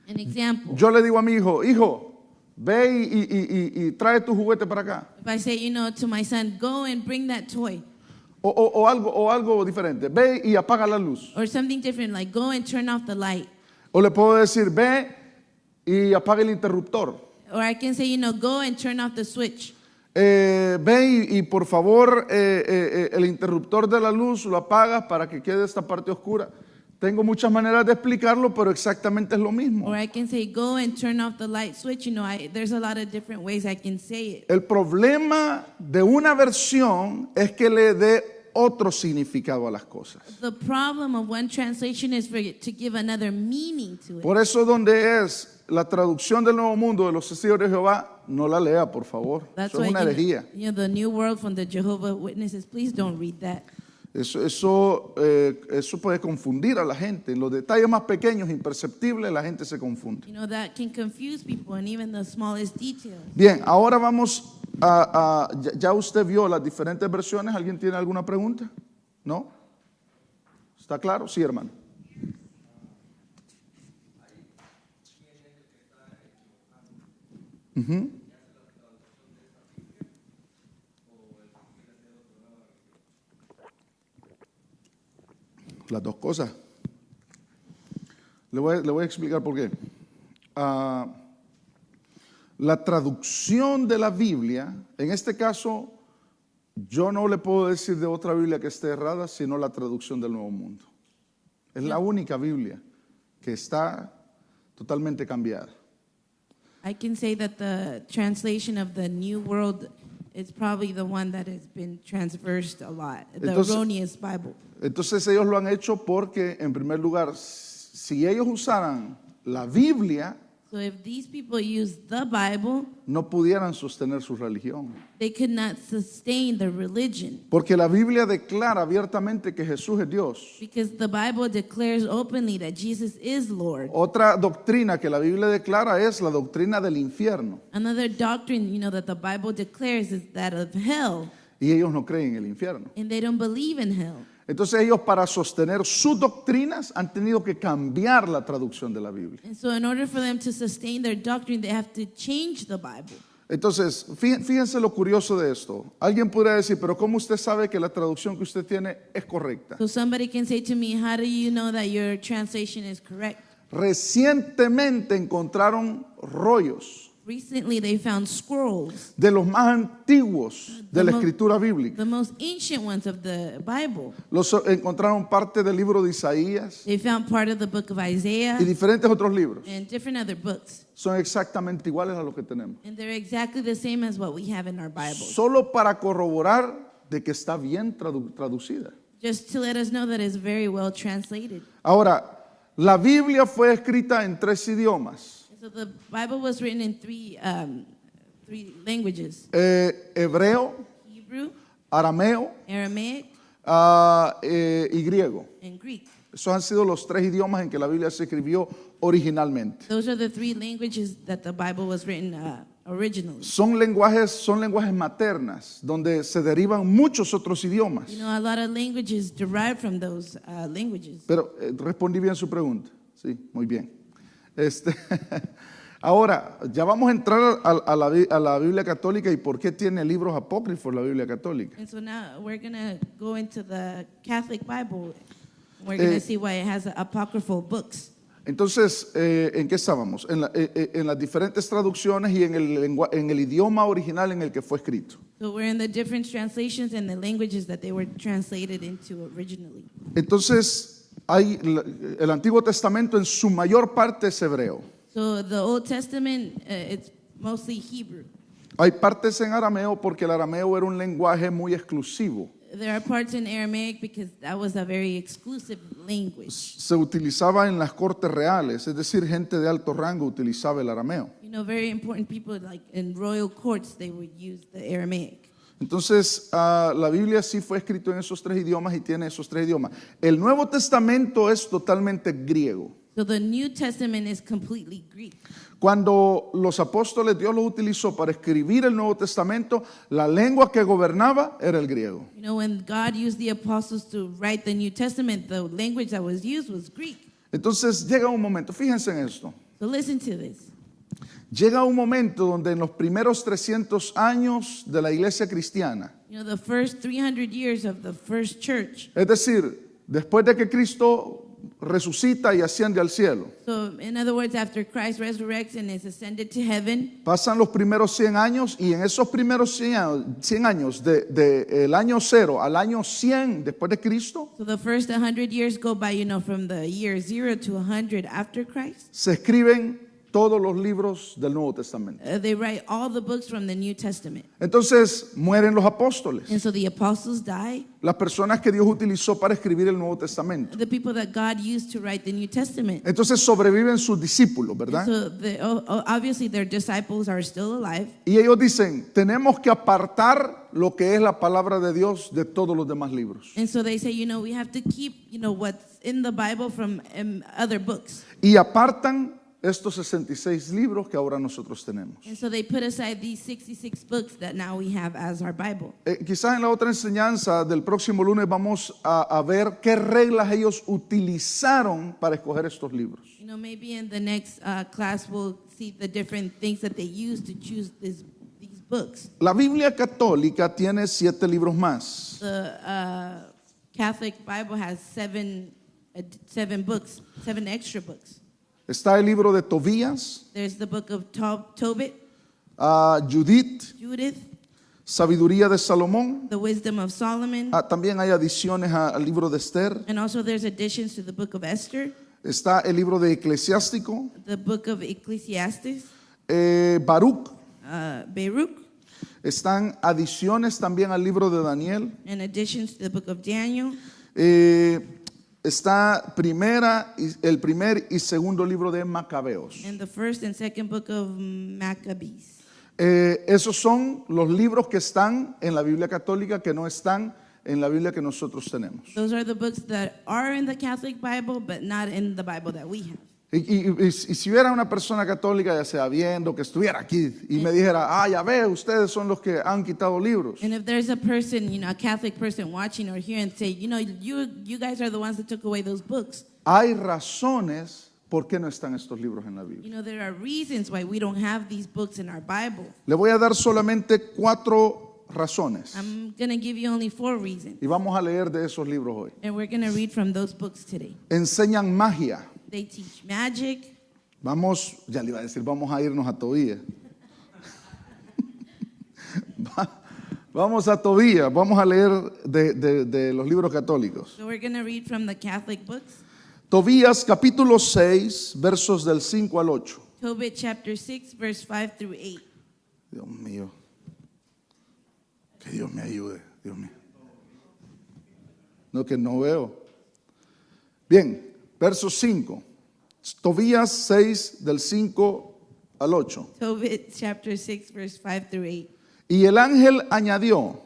An example, yo le digo a mi hijo, ve y trae tu juguete para acá. if I say, to my son, go and bring that toy, O algo diferente, ve y apaga la luz. or something different, like go and turn off the light. O le puedo decir, ve y apaga el interruptor. Or I can say, go and turn off the switch. Ve y por favor el interruptor de la luz lo apagas para que quede esta parte oscura. Tengo muchas maneras de explicarlo, pero exactamente es lo mismo. Or I can say, go and turn off the light switch. There's a lot of different ways I can say it. El problema de una versión es que le dé otro significado a las cosas. The problem of one translation is for it to give another meaning to it. Por eso donde es la traducción del Nuevo Mundo de los Testigos de Jehová, no la lea, por favor. That's Eso es why una herejía. the New World from the Jehovah's Witnesses, please don't read that. Eso puede confundir a la gente. En los detalles más pequeños, imperceptibles, la gente se confunde. That can confuse people and even the smallest details. Bien, ahora vamos ya usted vio las diferentes versiones. ¿Alguien tiene alguna pregunta? ¿No? ¿Está claro? Sí, hermano. Ujú. Las dos cosas. Le voy a explicar por qué. La traducción de la Biblia, en este caso, yo no le puedo decir de otra Biblia que esté errada, sino la traducción del Nuevo Mundo. Es la única Biblia que está totalmente cambiada. I can say that the translation of the New World is probably the one that has been transversed a lot, the Entonces- erroneous Bible. Entonces ellos lo han hecho porque, en primer lugar, si ellos usaran la Biblia, So if these people use the Bible, no pudieran sostener su religión. they could not sustain the religion, Porque la Biblia declara abiertamente que Jesús es Dios. because the Bible declares openly that Jesus is Lord. Otra doctrina que la Biblia declara es la doctrina del infierno. Another doctrine, that the Bible declares is that of hell, Y ellos no creen en el infierno. and they don't believe in hell. Entonces ellos, para sostener sus doctrinas, han tenido que cambiar la traducción de la Biblia. And so in order for them to sustain their doctrine, they have to change the Bible. Entonces, fíjense lo curioso de esto. Alguien podría decir, pero ¿cómo usted sabe que la traducción que usted tiene es correcta? So somebody can say to me, how do you know that your translation is correct? Recientemente encontraron rollos Recently, they found scrolls, de los más antiguos de la The mo- escritura bíblica. the most ancient ones of the Bible. Encontraron parte del libro de Isaías They found part of the book of Isaiah y diferentes otros libros. and different other books. Son exactamente iguales a los que tenemos. And they're exactly the same as what we have in our Bible. Solo para corroborar de que está bien traducida. Just to let us know that it's very well translated. Ahora, la Biblia fue escrita en 3 idiomas. So the Bible was written in three languages: Hebreo, Hebrew, arameo Aramaic, y griego. and Greek. Esos han sido los 3 idiomas en que la Biblia se escribió originalmente. Those are the 3 languages that the Bible was written originally. Son lenguajes maternas, donde se derivan muchos otros idiomas. You know, a lot of languages derive from those languages. Pero respondí bien su pregunta. Sí, muy bien. Ahora, ya vamos a entrar a la Biblia católica y por qué tiene libros apócrifos la Biblia católica. And so now we're going to go into the Catholic Bible. We're going to see why it has apocryphal books. Entonces, ¿en qué estábamos? En las diferentes traducciones y en el idioma original en el que fue escrito. So we're in the different translations and the languages that they were translated into originally. Entonces, el Antiguo Testamento en su mayor parte es hebreo. So the Old Testament, it's mostly Hebrew. Hay partes en arameo porque el arameo era un lenguaje muy exclusivo. There are parts in Aramaic because that was a very exclusive language. Se utilizaba en las cortes reales, es decir, gente de alto rango utilizaba el arameo. You know, very important people like in royal courts, they would use the Aramaic. Entonces, la Biblia sí fue escrito en esos 3 idiomas y tiene esos 3 idiomas. El Nuevo Testamento es totalmente griego. So the New Testament is completely Greek. Cuando los apóstoles, Dios los utilizó para escribir el Nuevo Testamento, la lengua que gobernaba era el griego. You know, when God used the apostles to write the New Testament, the language that was used was Greek. Entonces llega un momento, fíjense en esto, So listen to this. llega un momento donde en los primeros 300 años de la iglesia cristiana, You know, the first 300 years of the first church. es decir, después de que Cristo resucita y asciende al cielo, So in other words, after Christ resurrects and is ascended to heaven, pasan los primeros 100 años y en esos primeros 100 años, el año 0 al año 100 después de Cristo, so the first 100 years go by, you know, from the year 0 to 100 after Christ. se escriben todos los libros del Nuevo Testamento. They write all the books from the New Testament. Entonces mueren los apóstoles, And so the apostles die, las personas que Dios utilizó para escribir el Nuevo Testamento. the people that God used to write the New Testament. Entonces sobreviven sus discípulos, ¿verdad? So obviously their disciples are still alive. Y ellos dicen, tenemos que apartar lo que es la palabra de Dios de todos los demás libros. And so they say, you know, we have to keep, you know, what's in the Bible from other books. Y apartan estos 66 libros que ahora nosotros tenemos. And so they put aside these 66 books that now we have as our Bible. Quizás en la otra enseñanza del próximo lunes vamos a ver qué reglas ellos utilizaron para escoger estos libros. You know, maybe in the next class we'll see the different things that they use to choose these books. La Biblia católica tiene 7 libros más. The Catholic Bible has seven books, 7 extra books. Está el libro de Tobías, There's the book of Tobit, Judith, Judith, Sabiduría de Salomón. the Wisdom of Solomon, También hay adiciones al libro de Esther. and also there's additions to the book of Esther, Está el libro de Eclesiástico, the book of Ecclesiastes, Baruch. Baruch, Están adiciones también al libro de Daniel. and additions to the book of Daniel. Está el primer y segundo libro de Macabeos. And the first and second book of Maccabees. Esos son los libros que están en la Biblia católica que no están en la Biblia que nosotros tenemos. Those are the books that are in the Catholic Bible, but not in the Bible that we have. Y si hubiera una persona católica, ya sea viendo, que estuviera aquí y me dijera, ya ve, ustedes son los que han quitado libros. And if there's a person, you know, a Catholic person watching or here and say, you know, you guys are the ones that took away those books. Hay razones por qué no están estos libros en la Biblia. You know, there are reasons why we don't have these books in our Bible. Le voy a dar solamente 4 razones I'm going to give you only 4 reasons. y vamos a leer de esos libros hoy. And we're going to read from those books today. Enseñan magia. They teach magic. Ya le iba a decir, vamos a irnos a Tobías. Vamos a Tobías, vamos a leer de los libros católicos. So we're going to read from the Catholic books. Tobías capítulo 6, versos del 5 al 8. Tobit chapter 6, verse 5 through 8. Dios mío. Que Dios me ayude, Dios mío. No, que no veo. Bien, verso 5. Tobías 6, del 5 al 8. Tobit chapter 6, verse 5 through 8. Y el ángel añadió,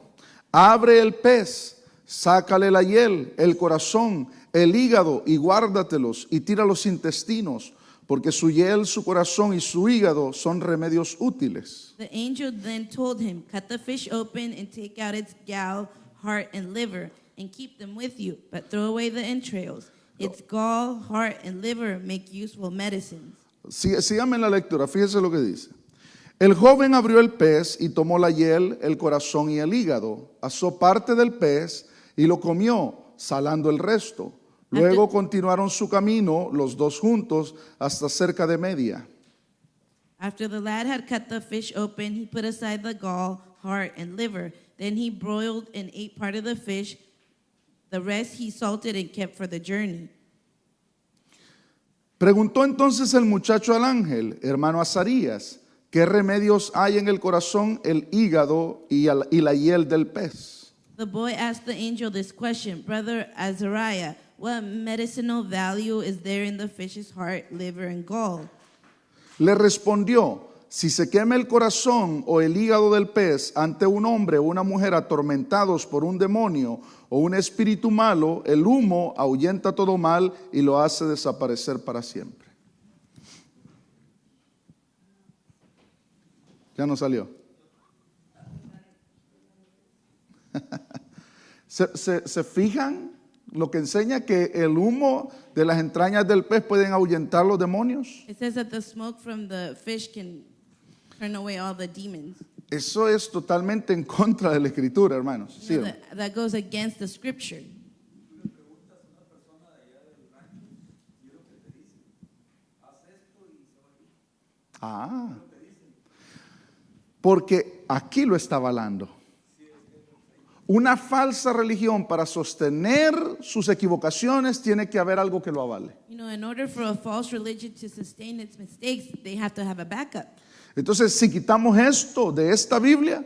abre el pez, sácale la hiel, el corazón, el hígado y guárdatelos y tira los intestinos, porque su hiel, su corazón y su hígado son remedios útiles. The angel then told him, cut the fish open and take out its gall, heart, and liver, and keep them with you, but throw away the entrails. Its gall, heart, and liver make useful medicines. Síganme en la lectura, fíjese lo que dice. El joven abrió el pez y tomó la hiel, el corazón y el hígado. Asó parte del pez y lo comió, salando el resto. Luego continuaron su camino los dos juntos hasta cerca de media. After the lad had cut the fish open, he put aside the gall, heart, and liver. Then he broiled and ate part of the fish. The rest he salted and kept for the journey. Preguntó entonces el muchacho al ángel, hermano Azarías, ¿qué remedios hay en el corazón, el hígado y la hiel del pez? The boy asked the angel this question, Brother Azariah, what medicinal value is there in the fish's heart, liver, and gall? Le respondió, si se quema el corazón o el hígado del pez ante un hombre o una mujer atormentados por un demonio o un espíritu malo, el humo ahuyenta todo mal y lo hace desaparecer para siempre. Ya no salió. ¿Se fijan lo que enseña que el humo de las entrañas del pez pueden ahuyentar los demonios? It says that the smoke from the fish can turn away all the demons. Eso es totalmente en contra de la escritura, hermanos. ¿Sí You o know, no? that goes against the scripture. Ah, porque aquí lo está avalando. Una falsa religión, para sostener sus equivocaciones, tiene que haber algo que lo avale. You know, in order for a false religion to sustain its mistakes, they have to have a backup. Entonces, si quitamos esto de esta Biblia,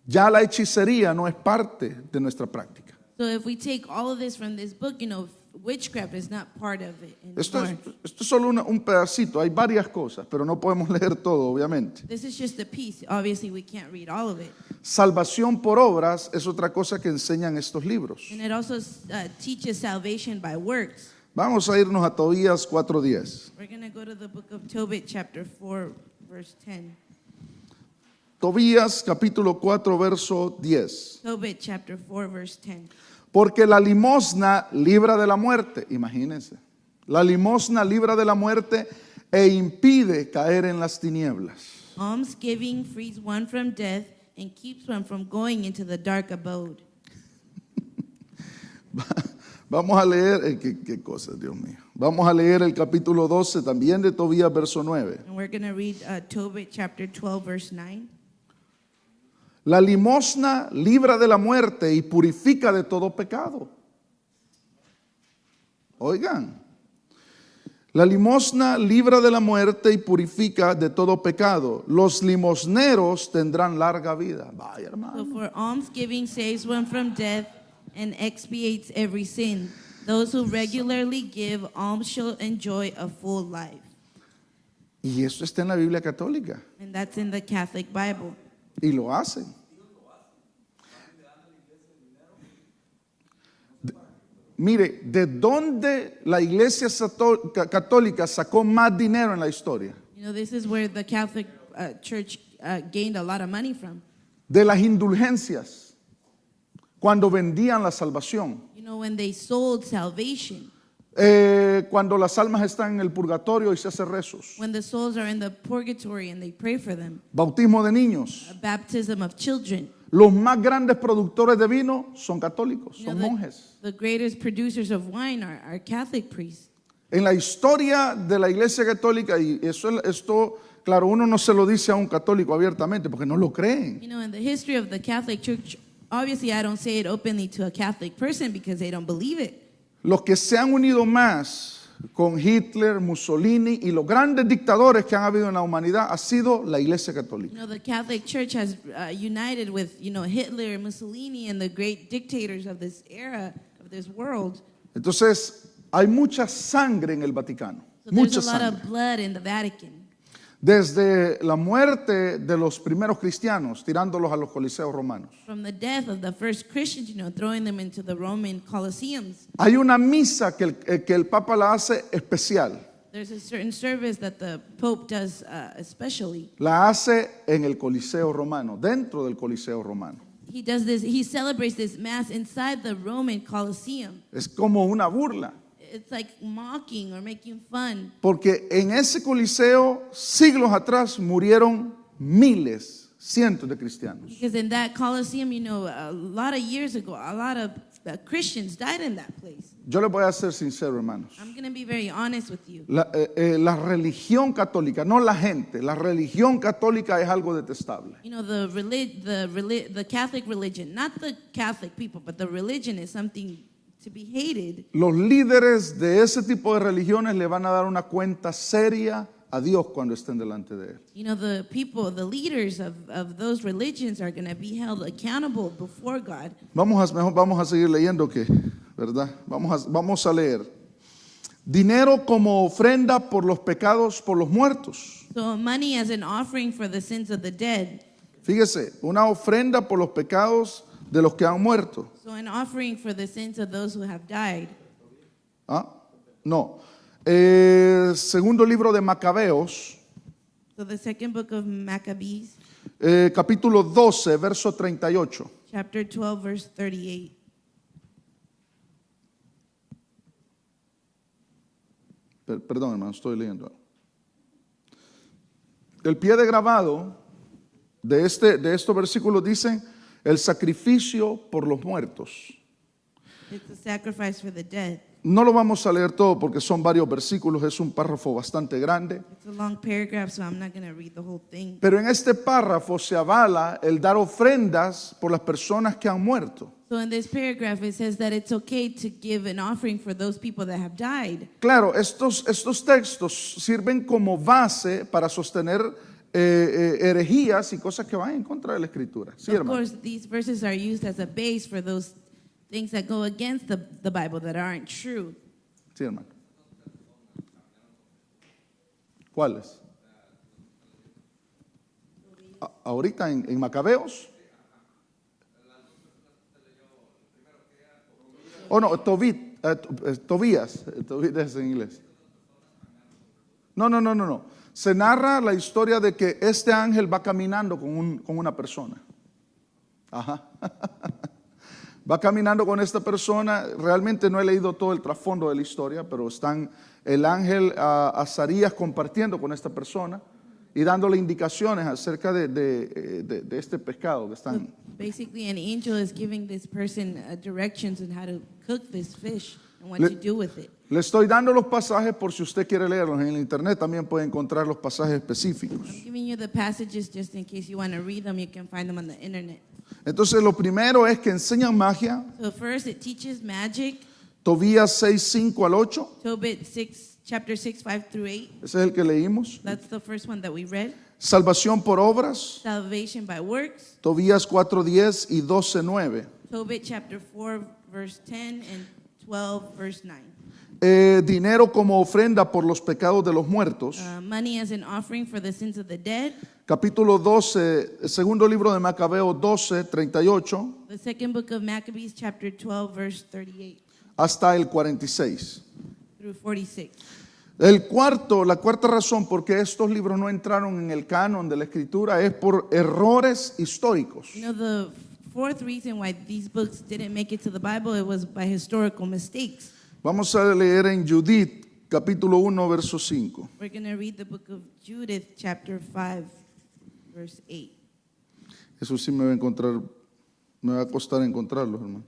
ya la hechicería no es parte de nuestra práctica. So if we take all of this from this book, you know, witchcraft is not part of it Esto anymore. es solo un pedacito, hay varias cosas, pero no podemos leer todo, obviamente. This is just a piece. Obviously, we can't read all of it. Salvación por obras es otra cosa que enseñan estos libros. And it also teaches salvation by works. Vamos a irnos a Tobías 4:10. We're going to go to the book of Tobit, chapter 4, verse 10. Tobías capítulo 4, verso 10. Tobit, chapter 4, verse 10. Porque la limosna libra de la muerte, imagínense. La limosna libra de la muerte e impide caer en las tinieblas. Almsgiving frees one from death and keeps one from going into the dark abode. Vamos a leer, qué cosas, Dios mío. Vamos a leer el capítulo 12 también de Tobías, verso 9. And we're going to read Tobit, chapter 12, verse 9. La limosna libra de la muerte y purifica de todo pecado. Oigan, la limosna libra de la muerte y purifica de todo pecado. Los limosneros tendrán larga vida. Vaya, So hermano. for almsgiving saves one from death and expiates every sin. Those who regularly give alms shall enjoy a full life. Y eso está en la Biblia católica. And that's in the Catholic Bible. Y lo hacen. Mire, ¿de dónde la iglesia católica sacó más dinero en la historia? You know, this is where the Catholic Church gained a lot of money from. De las indulgencias, cuando vendían la salvación, You know, when they sold salvation, cuando las almas están en el purgatorio y se hace rezos, when the souls are in the purgatory and they pray for them, bautismo de niños. a baptism of children. Los más grandes productores de vino son católicos, You son know, monjes. the greatest producers of wine are Catholic priests. En la historia de la iglesia católica, y esto, claro, uno no se lo dice a un católico abiertamente porque no lo creen. You know, in the history of the Catholic Church, obviously I don't say it openly to a Catholic person because they don't believe it. Los que se han unido más con Hitler, Mussolini y los grandes dictadores que han habido en la humanidad ha sido la iglesia You católica. know, the Catholic Church has united with, you know, Hitler, Mussolini, and the great dictators of this era, of this world. Entonces, hay mucha sangre en el Vaticano. So there's Mucha a lot sangre. of blood in the Vatican. desde la muerte de los primeros cristianos, tirándolos a los coliseos romanos. From the death of the first Christians, throwing them into the Roman Colosseums. Hay una misa que el Papa la hace especial. There's a certain service that the Pope does especially. La hace en el Coliseo romano, dentro del Coliseo romano. He does this, he celebrates this mass inside the Roman Colosseum. Es como una burla, It's like mocking or making fun. porque en ese Coliseo, siglos atrás, murieron miles, cientos de cristianos. Because in that Colosseum, a lot of years ago, a lot of Christians died in that place. Yo les voy a ser sincero, hermanos. I'm going to be very honest with you. La religión católica, no la gente, la religión católica es algo detestable. The Catholic religion, not the Catholic people, but the religion is something to be hated. Los líderes de ese tipo de religiones le van a dar una cuenta seria a Dios cuando estén delante de Él. The people, the leaders of those religions are going to be held accountable before God. Vamos a seguir leyendo que, ¿verdad? Vamos a leer. Dinero como ofrenda por los pecados por los muertos. So money as an offering for the sins of the dead. Fíjese, una ofrenda por los pecados de los que han muerto. So an offering for the sins of those who have died. ¿Ah? No. Segundo libro de Macabeos, So the second book of Maccabees, capítulo 12, verso 38. chapter 12, verse 38. Perdón, hermano, estoy leyendo. El pie de grabado de estos versículos dice el sacrificio por los muertos. It's a sacrifice for the dead. No lo vamos a leer todo porque son varios versículos, es un párrafo bastante grande. It's a long paragraph, so I'm not going to read the whole thing. Pero en este párrafo se avala el dar ofrendas por las personas que han muerto. So in this paragraph, it says that it's okay to give an offering for those people that have died. Claro, estos textos sirven como base para sostener herejías y cosas que van en contra de la Escritura. Sí, Of hermano. course, these verses are used as a base for those things that go against the Bible that aren't true. Sí, hermano. ¿Cuáles? Ahorita en Macabeos. Oh, no, Tobías es en inglés. No. Se narra la historia de que este ángel va caminando con una persona. Ajá. Va caminando con esta persona. Realmente no he leído todo el trasfondo de la historia, pero están el ángel Azarías compartiendo con esta persona y dándole indicaciones acerca de este pescado que están. Basically, an angel is giving this person directions on how to cook this fish and what to do with it. Le estoy dando los pasajes por si usted quiere leerlos. En el internet también puede encontrar los pasajes específicos. I'm giving you the passages just in case you want to read them. You can find them on the internet. Entonces lo primero es que enseñan magia. So first, it teaches magic. Tobías 6, 5 al 8. Tobit 6, chapter 6, 5 through 8. Ese es el que leímos. That's the first one that we read. Salvación por obras. Salvation by works. Tobías 4, 10 y 12, 9. Tobit chapter 4, verse 10 and 12, verse 9. Dinero como ofrenda por los pecados de los muertos. Money as an offering for the sins of the dead. Capítulo 12, segundo libro de Macabeo 12, 38 The second book of Maccabees, chapter 12, verse 38 hasta el 46. through 46. La cuarta razón por qué estos libros no entraron en el canon de la Escritura es por errores históricos. The fourth reason why these books didn't make it to the Bible, it was by historical mistakes. Vamos a leer en Judith, capítulo 1, verso 5. We're going to read the book of Judith, chapter 5, verse 8. Eso sí me va a costar encontrarlo, hermano.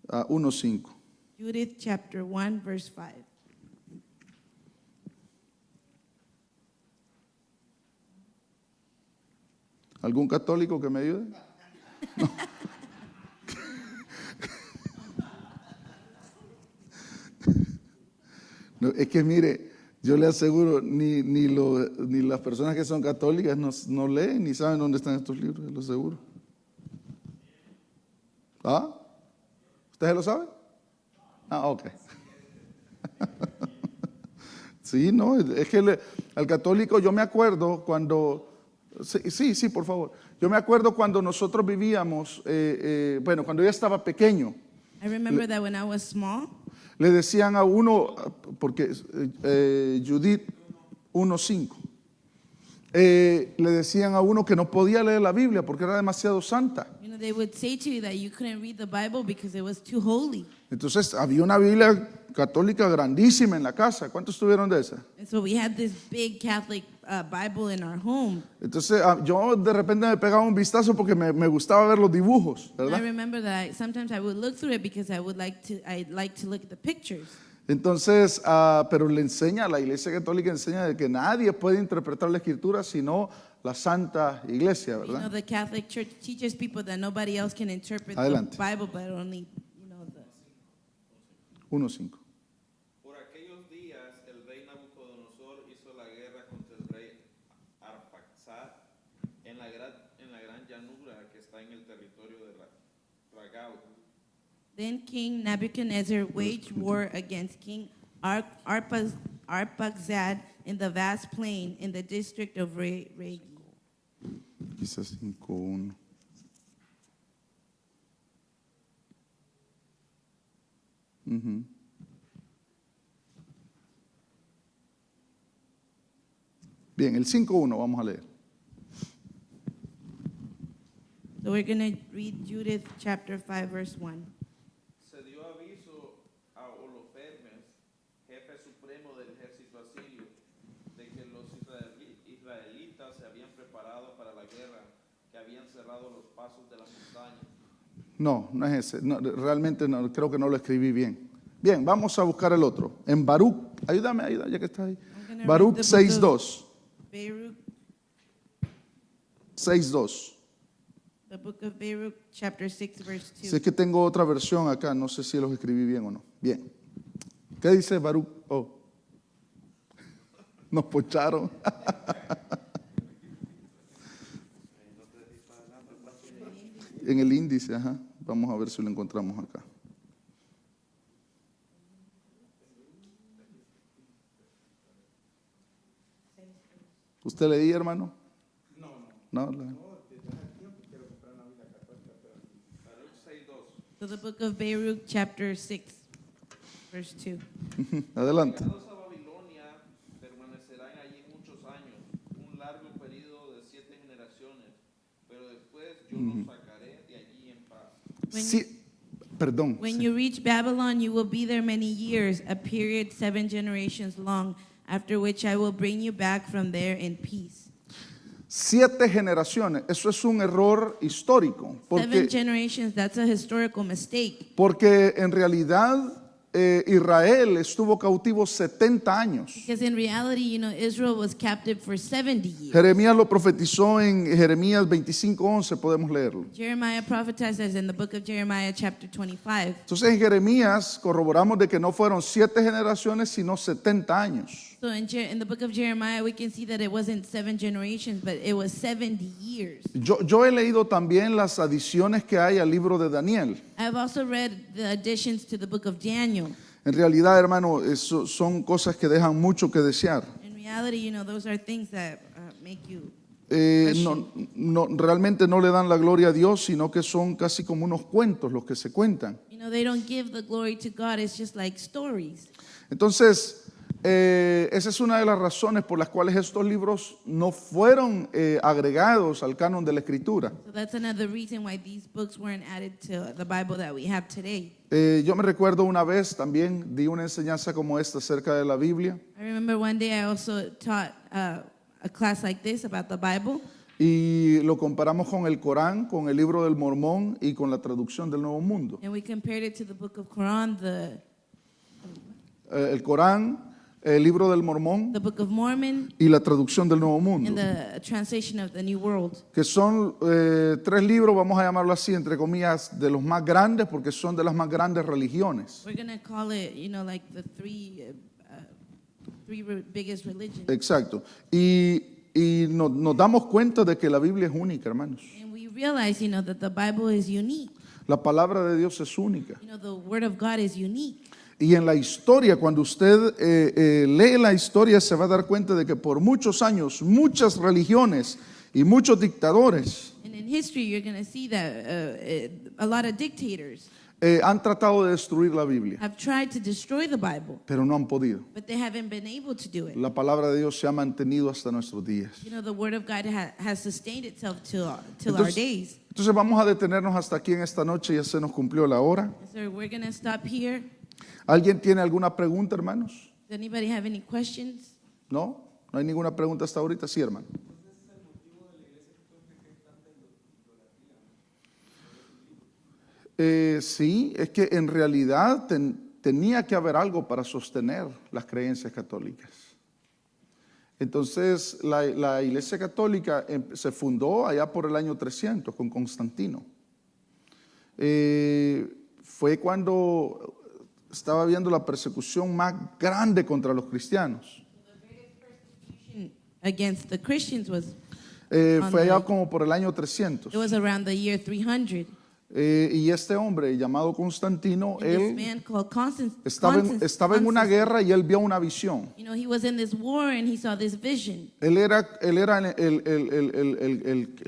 1:5. Judith, chapter 1, verse 5. ¿Algún católico que me ayude? No, es que mire, yo le aseguro, ni las personas que son católicas no leen ni saben dónde están estos libros, lo aseguro. ¿Ah? ¿Ustedes lo saben? Ah, ok. Sí, no, es que al católico yo me acuerdo cuando, sí, por favor. Yo me acuerdo cuando nosotros vivíamos, bueno, cuando yo estaba pequeño, I remember that when I was small, le decían a uno, porque Judith 1:5, le decían a uno que no podía leer la Biblia porque era demasiado santa. you know, they would say to you that you couldn't read the Bible because it was too holy. Entonces había una Biblia católica grandísima en la casa. ¿Cuántos tuvieron de esa? And so we had this big Catholic Bible in our home. Entonces yo de repente me pegaba un vistazo porque me gustaba ver los dibujos, And I ¿verdad? remember that sometimes I would look through it because I'd like to look at the pictures. Entonces, pero la Iglesia Católica enseña de que nadie puede interpretar la Escritura sino la Santa Iglesia, You know, ¿verdad? the Catholic Church teaches people that nobody else can interpret Adelante. the Bible, but only, you know, the 1:5. Por aquellos días el rey Nabucodonosor hizo la guerra contra el rey Arphaxad en la gran llanura que está en el territorio de Ragau. Then King Nebuchadnezzar waged war against King Arphaxad in the vast plain in the district of Regi. Dice 5:1. Ujú. Bien, el 5:1 vamos a leer. So we're going to read Judith chapter 5, verse 1. Se dio aviso a Holofernes, jefe supremo del ejército asirio, de que los israelitas se habían preparado para la guerra, que habían cerrado los pasos de la montaña. No, no es ese. No, realmente no, creo que no lo escribí bien. Bien, vamos a buscar el otro. En Baruch, ayúdame, ya que está ahí. I'm gonna Baruch read the book 6:2. Baruch, 6:2. the book of Baruch, chapter 6, verse 2. Si es que tengo otra versión acá, no sé si los escribí bien o no. Bien. ¿Qué dice Baruch? Oh. Nos pocharon. En el índice, ajá. Vamos a ver si lo encontramos acá. ¿Usted leía, hermano? No. Baruch 6:2. So the book of Baruch, chapter 6, verse 2. Adelante. Llegados a Babilonia, permanecerán allí muchos años, un largo periodo de 7 generaciones, pero después yo los sacaré de allí en paz. When Sí, perdón. When you reach Babylon, you will be there many years, a period 7 generations long, after which I will bring you back from there in peace. 7 generaciones, eso es un error histórico, 7 generations, that's a historical mistake. porque en realidad Israel estuvo cautivo 70 años. Because in reality, you know, Israel was captive for 70 years. Jeremías lo profetizó en Jeremías 25:11, podemos leerlo. Jeremiah prophesied this in the book of Jeremiah, chapter 25. Entonces en Jeremías corroboramos de que no fueron 7 generaciones, sino 70 años. So in the book of Jeremiah, we can see that it wasn't 7 generations, but it was 70 years. Yo he leído también las adiciones que hay al libro de Daniel. I've also read the additions to the book of Daniel. En realidad, hermano, eso son cosas que dejan mucho que desear. In reality, you know, those are things that make you Realmente no le dan la gloria a Dios, sino que son casi como unos cuentos los que se cuentan. You know, they don't give the glory to God. It's just like stories. Entonces, esa es una de las razones por las cuales estos libros no fueron agregados al canon de la Escritura. So that's another reason why these books weren't added to the Bible that we have today. Yo me recuerdo una vez también di una enseñanza como esta acerca de la Biblia I remember one day I also taught a class like this about the Bible. y lo comparamos con el Corán, con el libro del Mormón y con la traducción del Nuevo Mundo. And we compared it to the book of Quran, El Corán, el libro del Mormón the book of Mormon, y la traducción del Nuevo and Mundo, the translation of the New World. que son 3 libros, vamos a llamarlo así, entre comillas, de los más grandes, porque son de las más grandes religiones. We're going to call it, you know, like the three biggest religions. Exacto. Y nos damos cuenta de que la Biblia es única, hermanos. And we realize, you know, that the Bible is unique. La palabra de Dios es única. You know, the Word of God is unique. Y en la historia, cuando usted lee la historia, se va a dar cuenta de que por muchos años, muchas religiones y muchos dictadores And in history, you're going to see that a lot of dictators han tratado de destruir la Biblia, have tried to destroy the Bible, pero no han podido. but they haven't been able to do it. La palabra de Dios se ha mantenido hasta nuestros días. You know, the Word of God has sustained itself till our days. Entonces vamos a detenernos hasta aquí en esta noche, ya se nos cumplió la hora. So we're going to stop here. ¿Alguien tiene alguna pregunta, hermanos? Does anybody have any questions? ¿No? ¿No hay ninguna pregunta hasta ahorita? Sí, hermano. Sí, es que en realidad tenía que haber algo para sostener las creencias católicas. Entonces, la Iglesia Católica se fundó allá por el año 300 con Constantino. Fue cuando estaba viendo la persecución más grande contra los cristianos. Against the Christians was Fue allá como por el año 300. it was around the year 300. Y este hombre llamado Constantino, And this él man called estaba en una guerra y él vio una visión. You know, he was in this war and he saw this vision. Él era el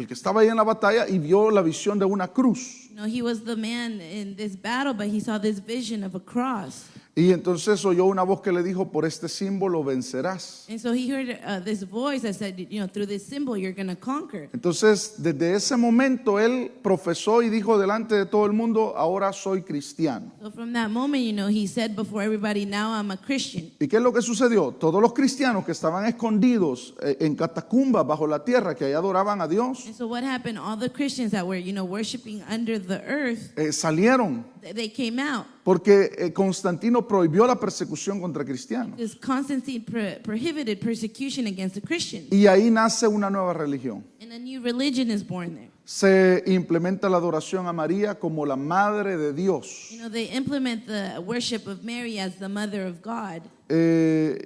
que estaba ahí en la batalla y vio la visión de una cruz. You know, he was the man in this battle, but he saw this vision of a cross. Y entonces oyó una voz que le dijo, por este símbolo vencerás. And so he heard this voice that said, you know, through this symbol you're going to conquer. Entonces, desde ese momento, él profesó y dijo delante de todo el mundo, ahora soy cristiano. So from that moment, you know, he said before everybody, now I'm a Christian. ¿Y qué es lo que sucedió? Todos los cristianos que estaban escondidos en catacumbas bajo la tierra, que allá adoraban a Dios, And so what happened? All the Christians that were, you know, worshiping under the earth, salieron. they came out. Porque Constantino prohibió la persecución contra cristianos. Because Constantine prohibited persecution against the Christians. Y ahí nace una nueva religión. And a new religion is born there. Se implementa la adoración a María como la Madre de Dios. You know, they implement the worship of Mary as the mother of God.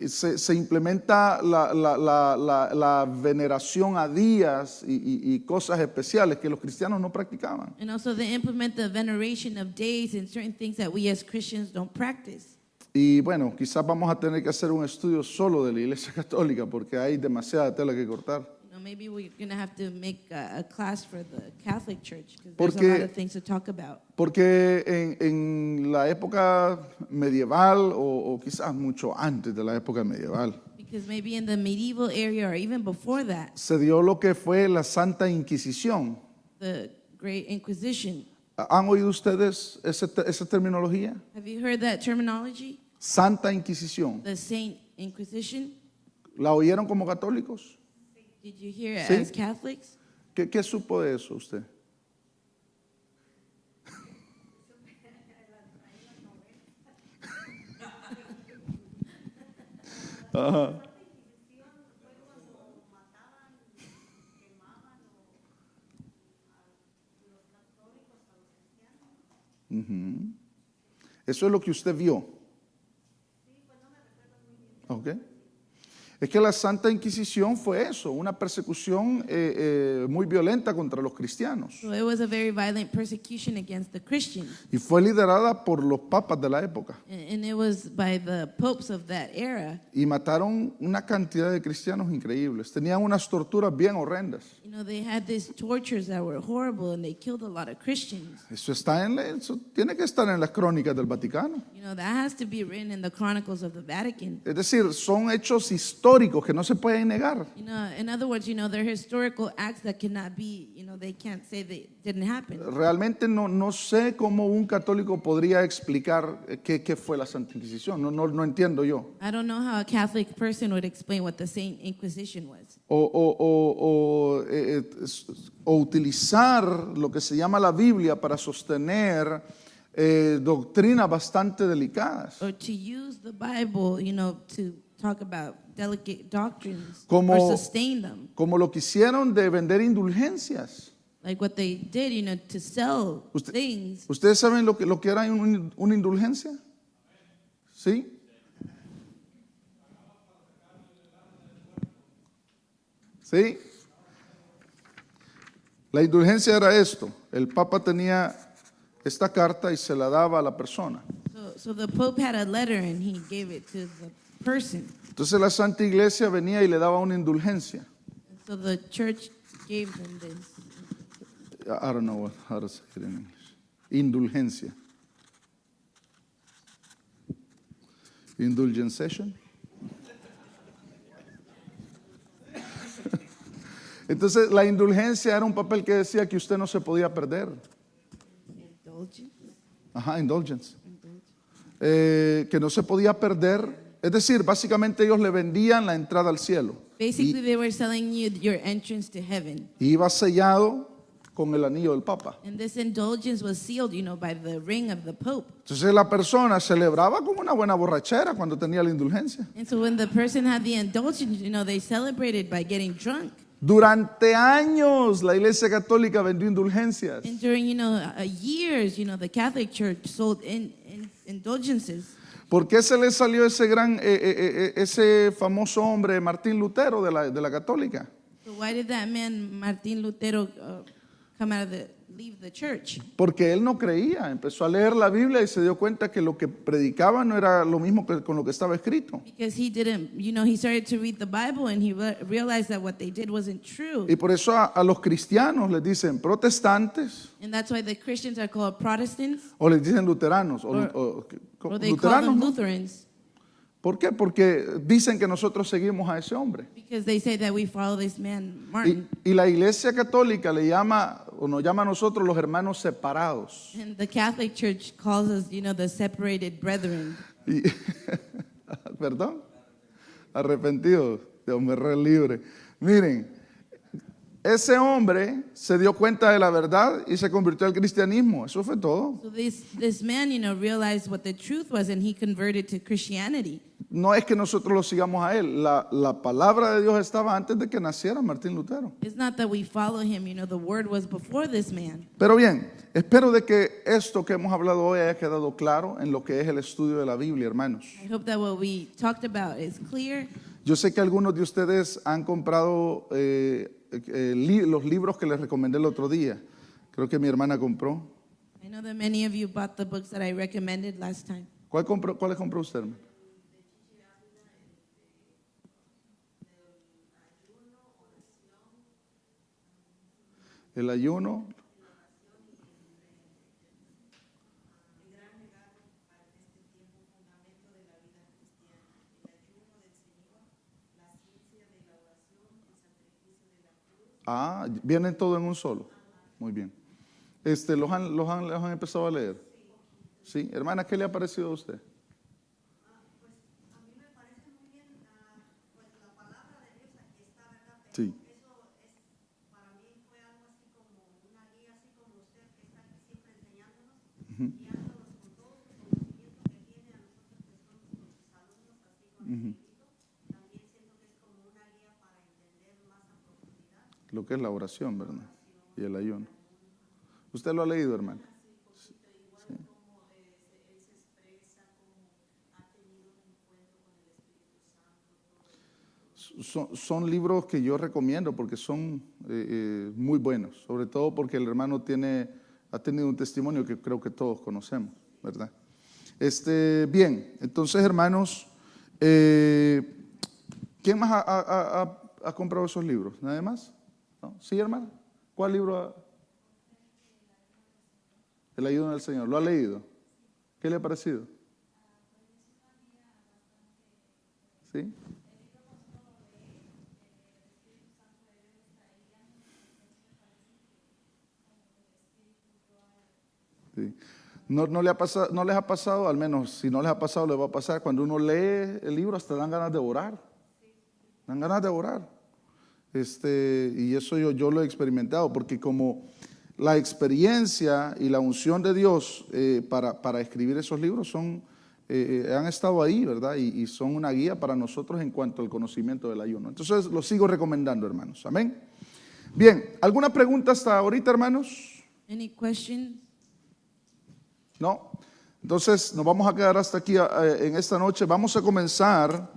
Se implementa la veneración a días y cosas especiales que los cristianos no practicaban. And also they implement the veneration of days and certain things that we as Christians don't practice. Y bueno, quizás vamos a tener que hacer un estudio solo de la Iglesia Católica porque hay demasiada tela que cortar. You know, maybe we're going to have to make a class for the Catholic Church because there's Porque- a lot of things to talk about. Porque en la época medieval o quizás mucho antes de la época medieval, Because maybe in the medieval area or even before that, se dio lo que fue la Santa Inquisición. the Great Inquisition. ¿Han oído ustedes esa terminología? Have you heard that terminology? Santa Inquisición. The Saint Inquisition? ¿La oyeron como católicos? Did you hear it Sí. as Catholics? ¿Qué supo de eso usted? Ajá. Ujú. Eso es lo que usted vio. Ok. Es que la Santa Inquisición fue eso, una persecución muy violenta contra los cristianos. So it was a very violent persecution against the Christians. Y fue liderada por los papas de la época. And it was by the popes of that era. Y mataron una cantidad de cristianos increíbles. Tenían unas torturas bien horrendas. You know, they had these tortures that were horrible and they killed a lot of Christians. Eso tiene que estar en las crónicas del Vaticano. You know, that has to be written in the chronicles of the Vatican. Es decir, son hechos históricos que no se pueden negar. You know, in other words, you know, they're historical acts that cannot be, you know, they can't say they didn't happen. Realmente no sé cómo un católico podría explicar qué fue la Santa Inquisición. No entiendo yo. I don't know how a Catholic person would explain what the Saint Inquisition was. O utilizar lo que se llama la Biblia para sostener doctrinas bastante delicadas. Or to use the Bible, you know, to talk about delicate doctrines Como- or sustain them. Como lo que hicieron de vender indulgencias. Like what they did, you know, to sell Usted- things. ¿Ustedes saben lo que era una indulgencia? ¿Sí? ¿Sí? La indulgencia era esto. El Papa tenía esta carta y se la daba a la persona. So the Pope had a letter and he gave it to the person. Entonces la Santa Iglesia venía y le daba una indulgencia. And so the church gave them this. I don't know how to say it in English. Indulgencia. Indulgenciation. Entonces la indulgencia era un papel que decía que usted no se podía perder. Indulgence. Ajá, indulgence. Que no se podía perder. Es decir, básicamente ellos le vendían la entrada al cielo. Basically, they were selling you your entrance to heaven. Y iba sellado con el anillo del Papa. And this indulgence was sealed, by the ring of the Pope. Entonces la persona celebraba como una buena borrachera cuando tenía la indulgencia. And so when the person had the indulgence, they celebrated by getting drunk. Durante años la Iglesia Católica vendió indulgencias. And during, years, the Catholic Church sold indulgences. ¿Por qué se le salió ese famoso hombre Martín Lutero de la Católica? So why did that man, Martín Lutero, leave the church? Porque él no creía, empezó a leer la Biblia y se dio cuenta que lo que predicaba no era lo mismo que con lo que estaba escrito. Because he didn't, he started to read the Bible and he realized that what they did wasn't true. Y por eso a los cristianos les dicen protestantes And that's why the Christians are called Protestants, o les dicen luteranos or they call luteranos, them ¿no? Lutherans, ¿Por qué? Porque dicen que nosotros seguimos a ese hombre. because they say that we follow this man, Martin. Y la Iglesia Católica le llama o nos llama a nosotros los hermanos separados. And the Catholic Church calls us, the separated brethren. Y- Perdón, arrepentidos, Dios me re libre. Miren, ese hombre se dio cuenta de la verdad y se convirtió al cristianismo. Eso fue todo. So this man, realized what the truth was and he converted to Christianity. No es que nosotros lo sigamos a él. La palabra de Dios estaba antes de que naciera Martín Lutero. It's not that we follow him, the word was before this man. Pero bien, espero de que esto que hemos hablado hoy haya quedado claro en lo que es el estudio de la Biblia, hermanos. I hope that what we talked about is clear. Yo sé que algunos de ustedes han comprado los libros que les recomendé el otro día. Creo que mi hermana compró. I know that many of you bought the books that I recommended last time. ¿Cuáles compró usted, hermano? El ayuno. Ah, vienen todo en un solo. Muy bien. ¿Los han empezado a leer? Sí. Hermana, ¿qué le ha parecido a usted? A mí me parece muy bien, pues la palabra de Dios aquí está, ¿verdad? Pero Sí. eso es, para mí fue algo así como una guía, así como usted que está aquí siempre enseñándonos, guiándonos con todo su conocimiento que tiene a nosotros que somos con sus alumnos, así con el librito. También siento que es como una guía para entender más a profundidad. Lo que es la oración, ¿verdad? Y el ayuno. ¿Usted lo ha leído, hermano? Son libros que yo recomiendo porque son muy buenos, sobre todo porque el hermano ha tenido un testimonio que creo que todos conocemos, ¿verdad? Bien, entonces, hermanos, ¿quién más ha comprado esos libros? ¿Nadie más? ¿No? ¿Sí, hermano? ¿Cuál libro? El ayuno del Señor. ¿Lo ha leído? ¿Qué le ha parecido? ¿Sí? Sí. No les ha pasado, al menos si no les ha pasado, les va a pasar. Cuando uno lee el libro hasta dan ganas de orar. Dan ganas de orar. Y eso yo lo he experimentado, porque como la experiencia y la unción de Dios para escribir esos libros han estado ahí, ¿verdad? Y son una guía para nosotros en cuanto al conocimiento del ayuno. Entonces los sigo recomendando, hermanos. Amén. Bien, ¿alguna pregunta hasta ahorita, hermanos? Any questions? No. Entonces nos vamos a quedar hasta aquí en esta noche. Vamos a comenzar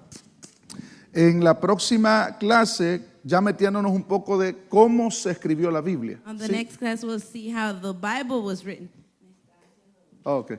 en la próxima clase ya metiéndonos un poco de cómo se escribió la Biblia. On the ¿Sí? next class, we'll see how the Bible was written. Ah, ok.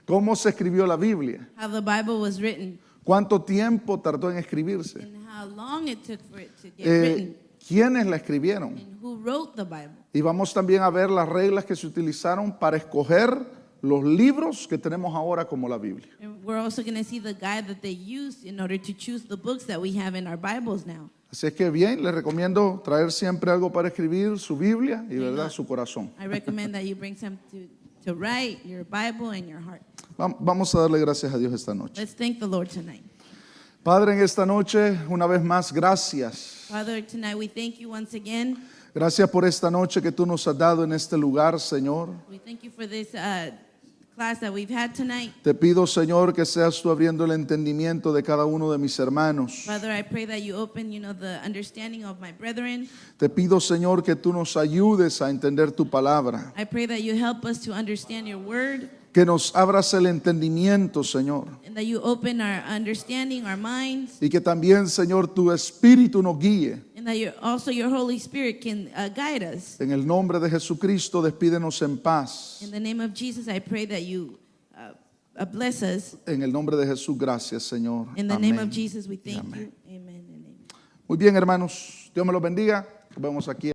cómo se escribió la Biblia, how the Bible was written, cuánto tiempo tardó en escribirse, and how long it took for it to get eh, written, quiénes la escribieron. and who wrote the Bible. Y vamos también a ver las reglas que se utilizaron para escoger los libros que tenemos ahora como la Biblia. And we're also going to see the guide that they used in order to choose the books that we have in our Bibles now. Así es que bien, les recomiendo traer siempre algo para escribir, su Biblia y verdad, su corazón. I recommend that you bring some to write, your Bible and your heart. Vamos a darle gracias a Dios esta noche. Let's thank the Lord tonight. Padre, en esta noche, una vez más, gracias. Father, tonight we thank you once again. Gracias por esta noche que tú nos has dado en este lugar, Señor. We thank you for this class that we've had tonight. Te pido, Señor, que seas tú abriendo el entendimiento de cada uno de mis hermanos. Father, I pray that you open, the understanding of my brethren. Te pido, Señor, que tú nos ayudes a entender tu palabra. I pray that you help us to understand your word, Que nos abras el entendimiento, Señor. and that you open our understanding, our minds, Y que también, Señor, tu Espíritu nos guíe. and that also your Holy Spirit can guide us. En el nombre de Jesucristo, despídenos en paz. In the name of Jesus, I pray that you bless us. En el nombre de Jesús, gracias, Señor. In the name of Amén. Jesus, we thank Amén. you. Amen and amen. Muy bien, hermanos. Dios me los bendiga. Nos vemos aquí.